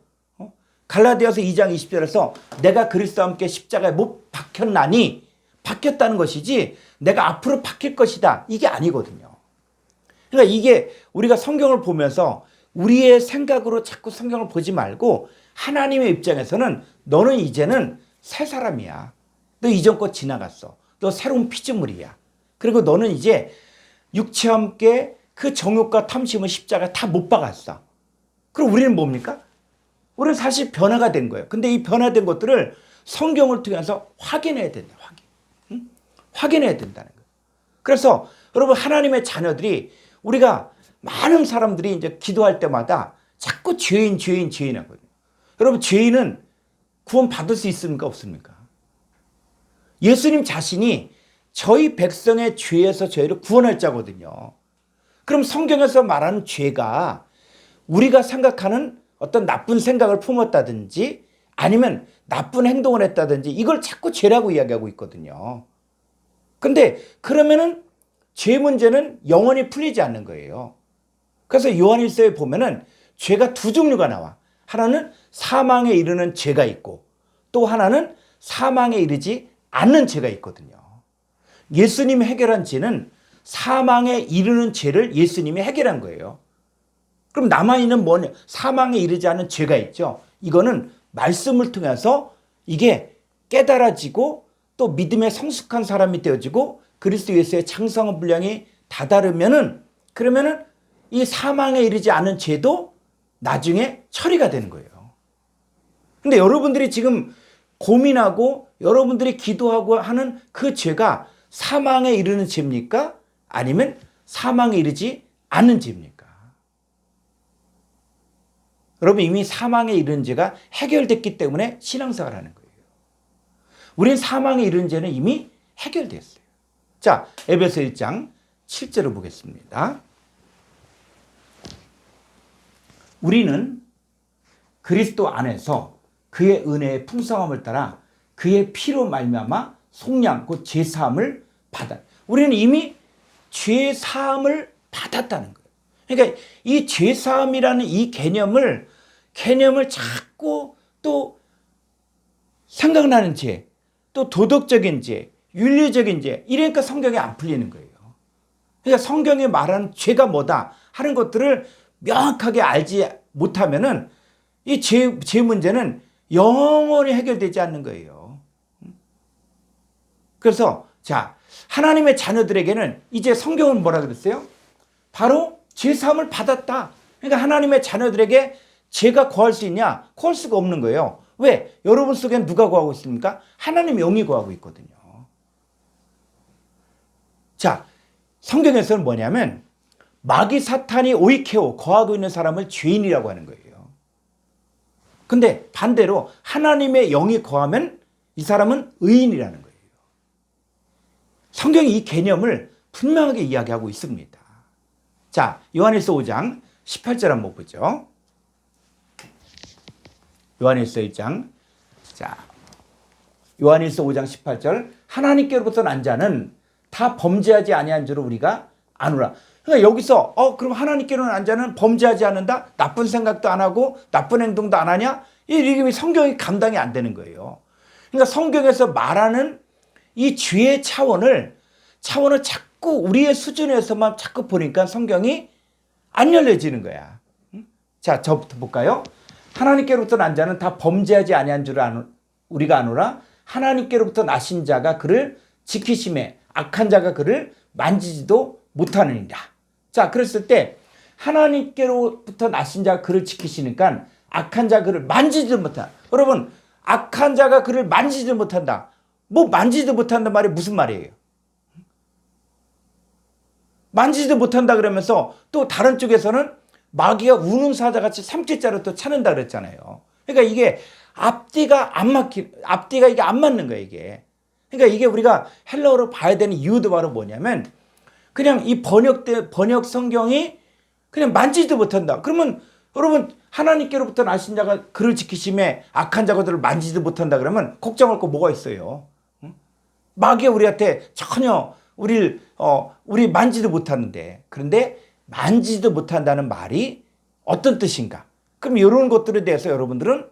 갈라디아서 2장 20절에서 내가 그리스도와 함께 십자가에 못 박혔나니 박혔다는 것이지 내가 앞으로 박힐 것이다. 이게 아니거든요. 그러니까 이게 우리가 성경을 보면서 우리의 생각으로 자꾸 성경을 보지 말고 하나님의 입장에서는 너는 이제는 새 사람이야. 너 이전 거 지나갔어. 너 새로운 피조물이야. 그리고 너는 이제 육체와 함께 그 정욕과 탐심을 십자가 다 못 박았어. 그럼 우리는 뭡니까? 우리는 사실 변화가 된 거예요. 근데 이 변화된 것들을 성경을 통해서 확인해야 된다. 확인해야 된다는 거예요. 그래서 여러분 하나님의 자녀들이 우리가 많은 사람들이 이제 기도할 때마다 자꾸 죄인 하거든요. 여러분 죄인은 구원 받을 수 있습니까? 없습니까? 예수님 자신이 저희 백성의 죄에서 저희를 구원할 자거든요. 그럼 성경에서 말하는 죄가 우리가 생각하는 어떤 나쁜 생각을 품었다든지 아니면 나쁜 행동을 했다든지 이걸 자꾸 죄라고 이야기하고 있거든요. 근데 그러면은 죄 문제는 영원히 풀리지 않는 거예요. 그래서 요한일서에 보면은 죄가 두 종류가 나와. 하나는 사망에 이르는 죄가 있고 또 하나는 사망에 이르지 않는 죄가 있거든요. 예수님이 해결한 죄는 사망에 이르는 죄를 예수님이 해결한 거예요. 그럼 남아있는 사망에 이르지 않은 죄가 있죠. 이거는 말씀을 통해서 이게 깨달아지고 또 믿음에 성숙한 사람이 되어지고 그리스도 예수의 장성한 분량이 다다르면은 그러면은 이 사망에 이르지 않은 죄도 나중에 처리가 되는 거예요. 근데 여러분들이 지금 고민하고 여러분들이 기도하고 하는 그 죄가 사망에 이르는 죄입니까? 아니면 사망에 이르지 않는 죄입니까? 여러분 이미 사망에 이르는 죄가 해결됐기 때문에 신앙생활을 하는 거예요. 우린 사망에 이르는 죄는 이미 해결됐어요. 자, 에베소 1장 7절을 보겠습니다. 우리는 그리스도 안에서 그의 은혜의 풍성함을 따라 그의 피로 말미암아 속량 곧 죄사함을 받아. 우리는 이미 죄사함을 받았다는 거예요. 그러니까 이 죄사함이라는 이 개념을 자꾸 또 생각나는 죄, 또 도덕적인 죄, 윤리적인 죄 이러니까 성경이 안 풀리는 거예요. 그러니까 성경이 말하는 죄가 뭐다 하는 것들을 명확하게 알지 못하면은 이 죄 문제는 영원히 해결되지 않는 거예요. 그래서 자, 하나님의 자녀들에게는 이제 성경은 뭐라 그랬어요? 바로 죄사함을 받았다. 그러니까 하나님의 자녀들에게 죄가 거할 수 있냐? 거할 수가 없는 거예요. 왜? 여러분 속에는 누가 거하고 있습니까? 하나님의 영이 거하고 있거든요. 자, 성경에서는 뭐냐면 마귀 사탄이 오이케오 거하고 있는 사람을 죄인이라고 하는 거예요. 근데 반대로 하나님의 영이 거하면 이 사람은 의인이라는 거예요. 성경이 이 개념을 분명하게 이야기하고 있습니다. 자, 요한일서 5장 18절 한번 보죠. 요한일서 1장. 자, 요한일서 5장 18절. 하나님께로부터 난 자는 다 범죄하지 아니한 줄을 우리가 아노라. 그러니까 여기서 그럼 하나님께로 난 자는 범죄하지 않는다? 나쁜 생각도 안 하고 나쁜 행동도 안 하냐? 이게 성경이 감당이 안 되는 거예요. 그러니까 성경에서 말하는 이 죄의 차원을 자꾸 우리의 수준에서만 자꾸 보니까 성경이 안 열려지는 거야. 자, 저부터 볼까요? 하나님께로부터 난 자는 다 범죄하지 아니한 줄을 우리가 아노라. 하나님께로부터 나신 자가 그를 지키심에 악한 자가 그를 만지지도 못하느니라. 자, 그랬을 때 하나님께로부터 나신 자가 그를 지키시니까 악한 자가 그를 만지지도 못한다. 여러분, 악한 자가 그를 만지지도 못한다. 뭐 만지지도 못한다 말이 무슨 말이에요? 만지지도 못한다 그러면서 또 다른 쪽에서는 마귀가 우는 사자같이 삼킬자로 또 찾는다 그랬잖아요. 그러니까 이게 앞뒤가 이게 안 맞는 거예요, 이게. 그러니까 이게 우리가 헬라어로 봐야 되는 이유도 바로 뭐냐면 그냥 이 번역 성경이 그냥 만지지도 못한다. 그러면 여러분 하나님께로부터 나신 자가 그를 지키심에 악한 자들을 만지지도 못한다 그러면 걱정할 거 뭐가 있어요? 마귀가 우리한테 전혀 우리 만지도 못하는데, 그런데 만지도 못한다는 말이 어떤 뜻인가? 그럼 이런 것들에 대해서 여러분들은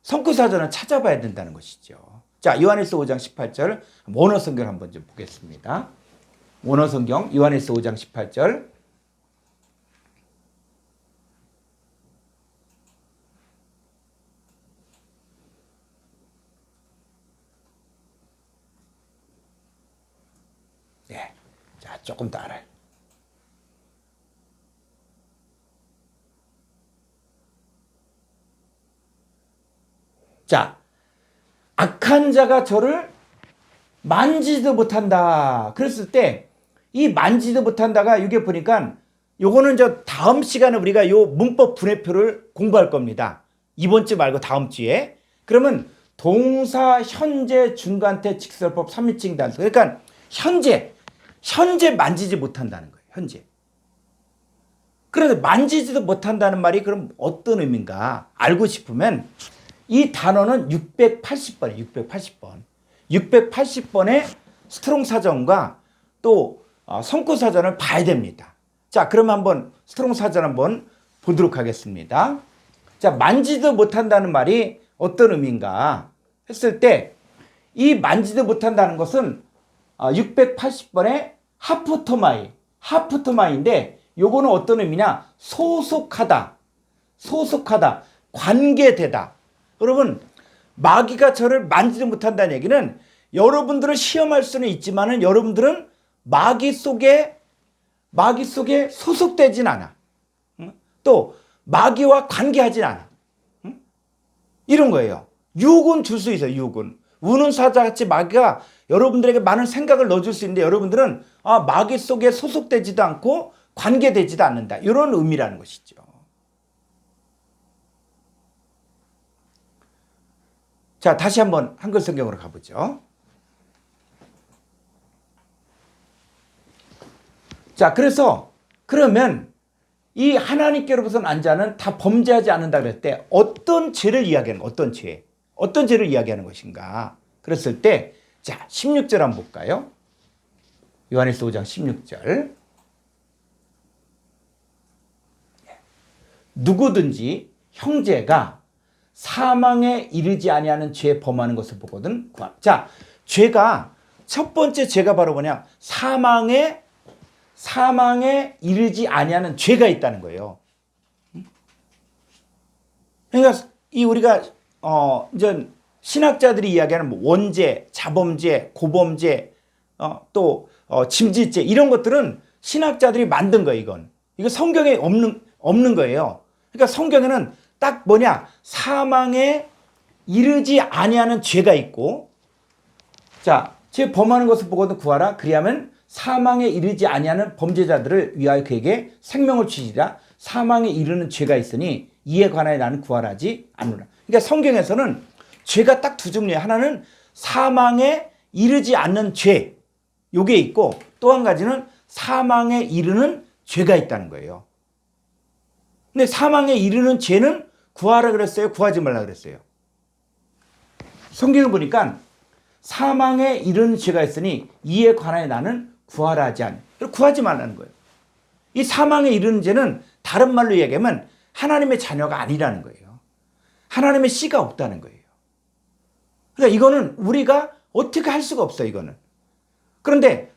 성구사전을 찾아봐야 된다는 것이죠. 자, 요한일서 5장 18절 원어 성경 한번 좀 보겠습니다. 원어 성경 요한일서 5장 18절. 네. 자, 조금 더 알아요. 자, 악한 자가 저를 만지도 못한다. 그랬을 때 이 만지도 못한다가 이게 보니까 요거는 저 다음 시간에 우리가 요 문법 분해표를 공부할 겁니다. 이번 주 말고 다음 주에. 그러면 동사, 현재, 중간태, 직설법, 3인칭 단수. 그러니까 현재 만지지 못한다는 거예요. 현재. 그런데 만지지도 못한다는 말이 그럼 어떤 의미인가 알고 싶으면 이 단어는 680번이에요. 680번. 680번의 스트롱 사전과 또 성구 사전을 봐야 됩니다. 자, 그럼 한번 스트롱 사전 한번 보도록 하겠습니다. 자, 만지도 못한다는 말이 어떤 의미인가 했을 때 이 만지도 못한다는 것은 680번의 하프토마이인데 요거는 어떤 의미냐? 소속하다, 관계되다. 여러분, 마귀가 저를 만지지 못한다는 얘기는 여러분들은 시험할 수는 있지만은 여러분들은 마귀 속에 소속되진 않아. 또 마귀와 관계하진 않아. 이런 거예요. 유혹은 줄 수 있어요. 유혹은. 우는 사자같이 마귀가 여러분들에게 많은 생각을 넣어줄 수 있는데 여러분들은 마귀 속에 소속되지도 않고 관계되지도 않는다. 이런 의미라는 것이죠. 자, 다시 한번 한글 성경으로 가보죠. 자, 그러면 이 하나님께로부터 난 자는 다 범죄하지 않는다 그랬을 때 어떤 죄를 이야기하는 어떤 죄를 이야기하는 것인가? 그랬을 때 자, 16절 한번 볼까요? 요한일서 5장 16절. 누구든지 형제가 사망에 이르지 아니하는 죄 범하는 것을 보거든. 자, 죄가 첫 번째 죄가 바로 뭐냐? 사망에 이르지 아니하는 죄가 있다는 거예요. 그러니까 이 우리가 이제 신학자들이 이야기하는 뭐 원죄, 자범죄, 고범죄, 또 짐짓죄 이런 것들은 신학자들이 만든 거예요. 이거 성경에 없는 거예요. 그러니까 성경에는 딱 뭐냐? 사망에 이르지 아니하는 죄가 있고, 자, 죄 범하는 것을 보고도 구하라. 그리하면 사망에 이르지 아니하는 범죄자들을 위하여 그에게 생명을 주시리라. 사망에 이르는 죄가 있으니 이에 관하여 나는 구하라지 않노라. 그러니까 성경에서는 죄가 딱 두 종류예요. 하나는 사망에 이르지 않는 죄, 요게 있고 또 한 가지는 사망에 이르는 죄가 있다는 거예요. 근데 사망에 이르는 죄는 구하라 그랬어요? 구하지 말라 그랬어요? 성경을 보니까 사망에 이르는 죄가 있으니 이에 관하여 나는 구하라 하지 않. 구하지 말라는 거예요. 이 사망에 이르는 죄는 다른 말로 얘기하면 하나님의 자녀가 아니라는 거예요. 하나님의 씨가 없다는 거예요. 그러니까 이거는 우리가 어떻게 할 수가 없어요. 이거는. 그런데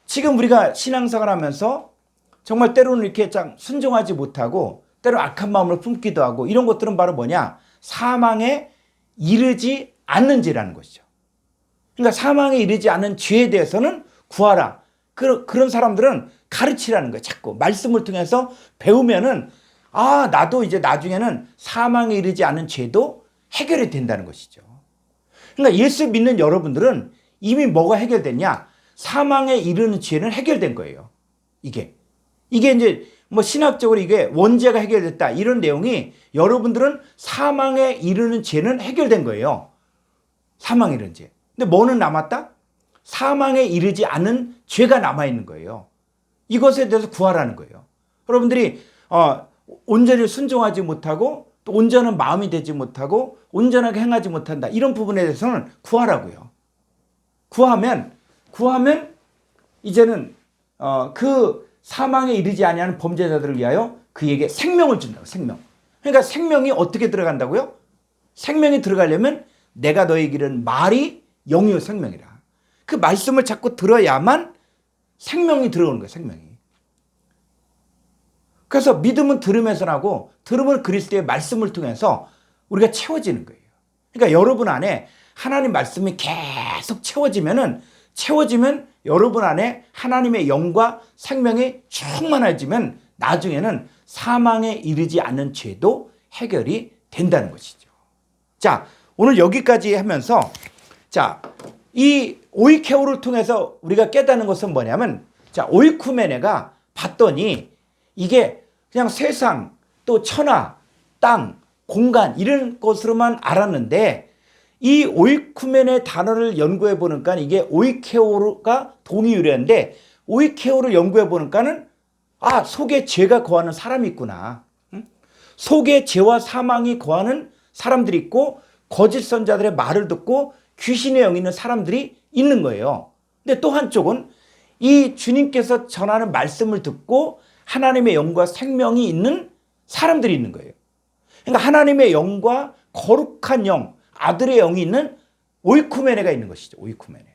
지금 우리가 신앙생활 하면서 정말 때로는 이렇게 순종하지 못하고 때로 악한 마음을 품기도 하고 이런 것들은 바로 뭐냐? 사망에 이르지 않는 죄라는 것이죠. 그러니까 사망에 이르지 않는 죄에 대해서는 구하라. 그런 사람들은 가르치라는 거예요. 자꾸 말씀을 통해서 배우면은 나도 이제 나중에는 사망에 이르지 않은 죄도 해결이 된다는 것이죠. 그러니까 예수 믿는 여러분들은 이미 뭐가 해결됐냐? 사망에 이르는 죄는 해결된 거예요. 이게 이제 뭐 신학적으로 이게 원죄가 해결됐다 이런 내용이 여러분들은 사망에 이르는 죄는 해결된 거예요. 사망에 이르는 죄. 근데 뭐는 남았다? 사망에 이르지 않은 죄가 남아있는 거예요. 이것에 대해서 구하라는 거예요. 여러분들이 온전히 순종하지 못하고 또 온전한 마음이 되지 못하고 온전하게 행하지 못한다. 이런 부분에 대해서는 구하라고요. 구하면 이제는 그 사망에 이르지 아니하는 범죄자들을 위하여 그에게 생명을 준다고. 생명. 그러니까 생명이 어떻게 들어간다고요? 생명이 들어가려면 내가 너에게 이른 말이 영이요 생명이라. 그 말씀을 자꾸 들어야만 생명이 들어오는 거예요. 생명이. 그래서 믿음은 들음에서 나고 들음은 그리스도의 말씀을 통해서 우리가 채워지는 거예요. 그러니까 여러분 안에 하나님 말씀이 계속 채워지면 여러분 안에 하나님의 영과 생명이 충만해지면 나중에는 사망에 이르지 않는 죄도 해결이 된다는 것이죠. 자, 오늘 여기까지 하면서 자, 이 오이케오를 통해서 우리가 깨닫는 것은 뭐냐면 자, 오이쿠메네가 봤더니 이게 그냥 세상 또 천하, 땅, 공간 이런 것으로만 알았는데 이 오이쿠멘의 단어를 연구해 보니까 이게 오이케오가 동의유래인데 오이케오를 연구해 보니까는 속에 죄가 거하는 사람이 있구나. 속에 죄와 사망이 거하는 사람들이 있고 거짓 선자들의 말을 듣고 귀신의 영이 있는 사람들이 있는 거예요. 근데 또 한쪽은 이 주님께서 전하는 말씀을 듣고 하나님의 영과 생명이 있는 사람들이 있는 거예요. 그러니까 하나님의 영과 거룩한 영, 아들의 영이 있는 오이쿠메네가 있는 것이죠. 오이쿠메네.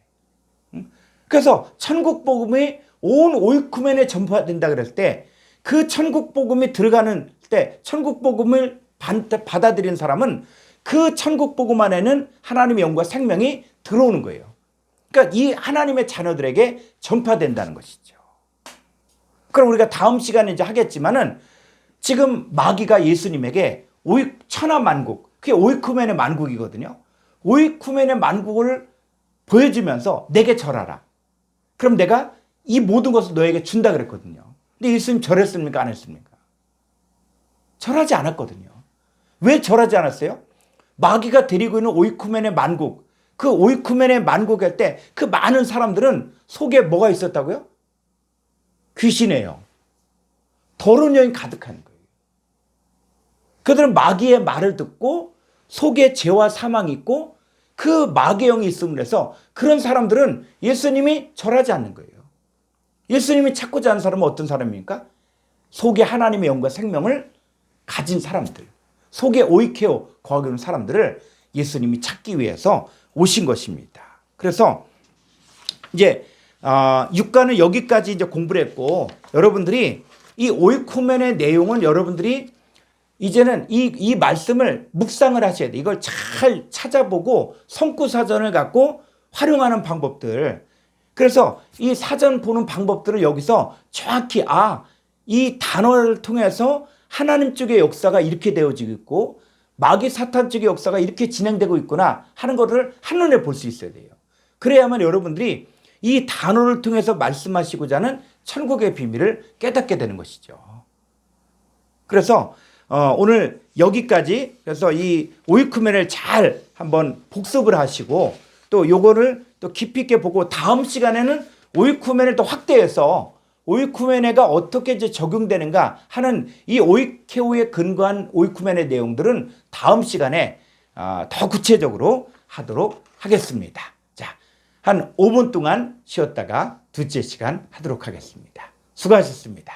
그래서 천국 복음이 온 오이쿠메네에 전파된다 그럴 때 그 천국 복음이 들어가는 때 천국 복음을 받아들인 사람은 그 천국 복음 안에는 하나님의 영과 생명이 들어오는 거예요. 그러니까 이 하나님의 자녀들에게 전파된다는 것이죠. 그럼 우리가 다음 시간에 이제 하겠지만은 지금 마귀가 예수님에게 천하만국, 그게 오이쿠멘의 만국이거든요. 오이쿠멘의 만국을 보여주면서 내게 절하라. 그럼 내가 이 모든 것을 너에게 준다 그랬거든요. 근데 예수님 절했습니까? 안 했습니까? 절하지 않았거든요. 왜 절하지 않았어요? 마귀가 데리고 있는 오이쿠멘의 만국, 그 오이쿠멘의 만국일 때 그 많은 사람들은 속에 뭐가 있었다고요? 귀신이에요. 더러운 영이 가득한 거예요. 그들은 마귀의 말을 듣고 속에 죄와 사망이 있고 그 마귀의 영이 있음으로 해서 그런 사람들은 예수님이 절하지 않는 거예요. 예수님이 찾고자 하는 사람은 어떤 사람입니까? 속에 하나님의 영과 생명을 가진 사람들, 속에 오이케오 거하고 있는 사람들을 예수님이 찾기 위해서 오신 것입니다. 그래서 이제 6과는 여기까지 이제 공부를 했고, 여러분들이 이 오이쿠멘의 내용은 여러분들이 이제는 이 말씀을 묵상을 하셔야 돼요. 이걸 잘 찾아보고 성구사전을 갖고 활용하는 방법들. 그래서 이 사전 보는 방법들을 여기서 정확히 이 단어를 통해서 하나님 쪽의 역사가 이렇게 되어지고 있고 마귀 사탄 쪽의 역사가 이렇게 진행되고 있구나 하는 것을 한눈에 볼 수 있어야 돼요. 그래야만 여러분들이 이 단어를 통해서 말씀하시고자 하는 천국의 비밀을 깨닫게 되는 것이죠. 그래서 오늘 여기까지, 그래서 이 오이쿠멘을 잘 한번 복습을 하시고 또 요거를 또 깊이 있게 보고 다음 시간에는 오이쿠멘을 또 확대해서 오이쿠메네가 어떻게 이제 적용되는가 하는 이 오이케오에 근거한 오이쿠멘의 내용들은 다음 시간에 더 구체적으로 하도록 하겠습니다. 자, 한 5분 동안 쉬었다가 둘째 시간 하도록 하겠습니다. 수고하셨습니다.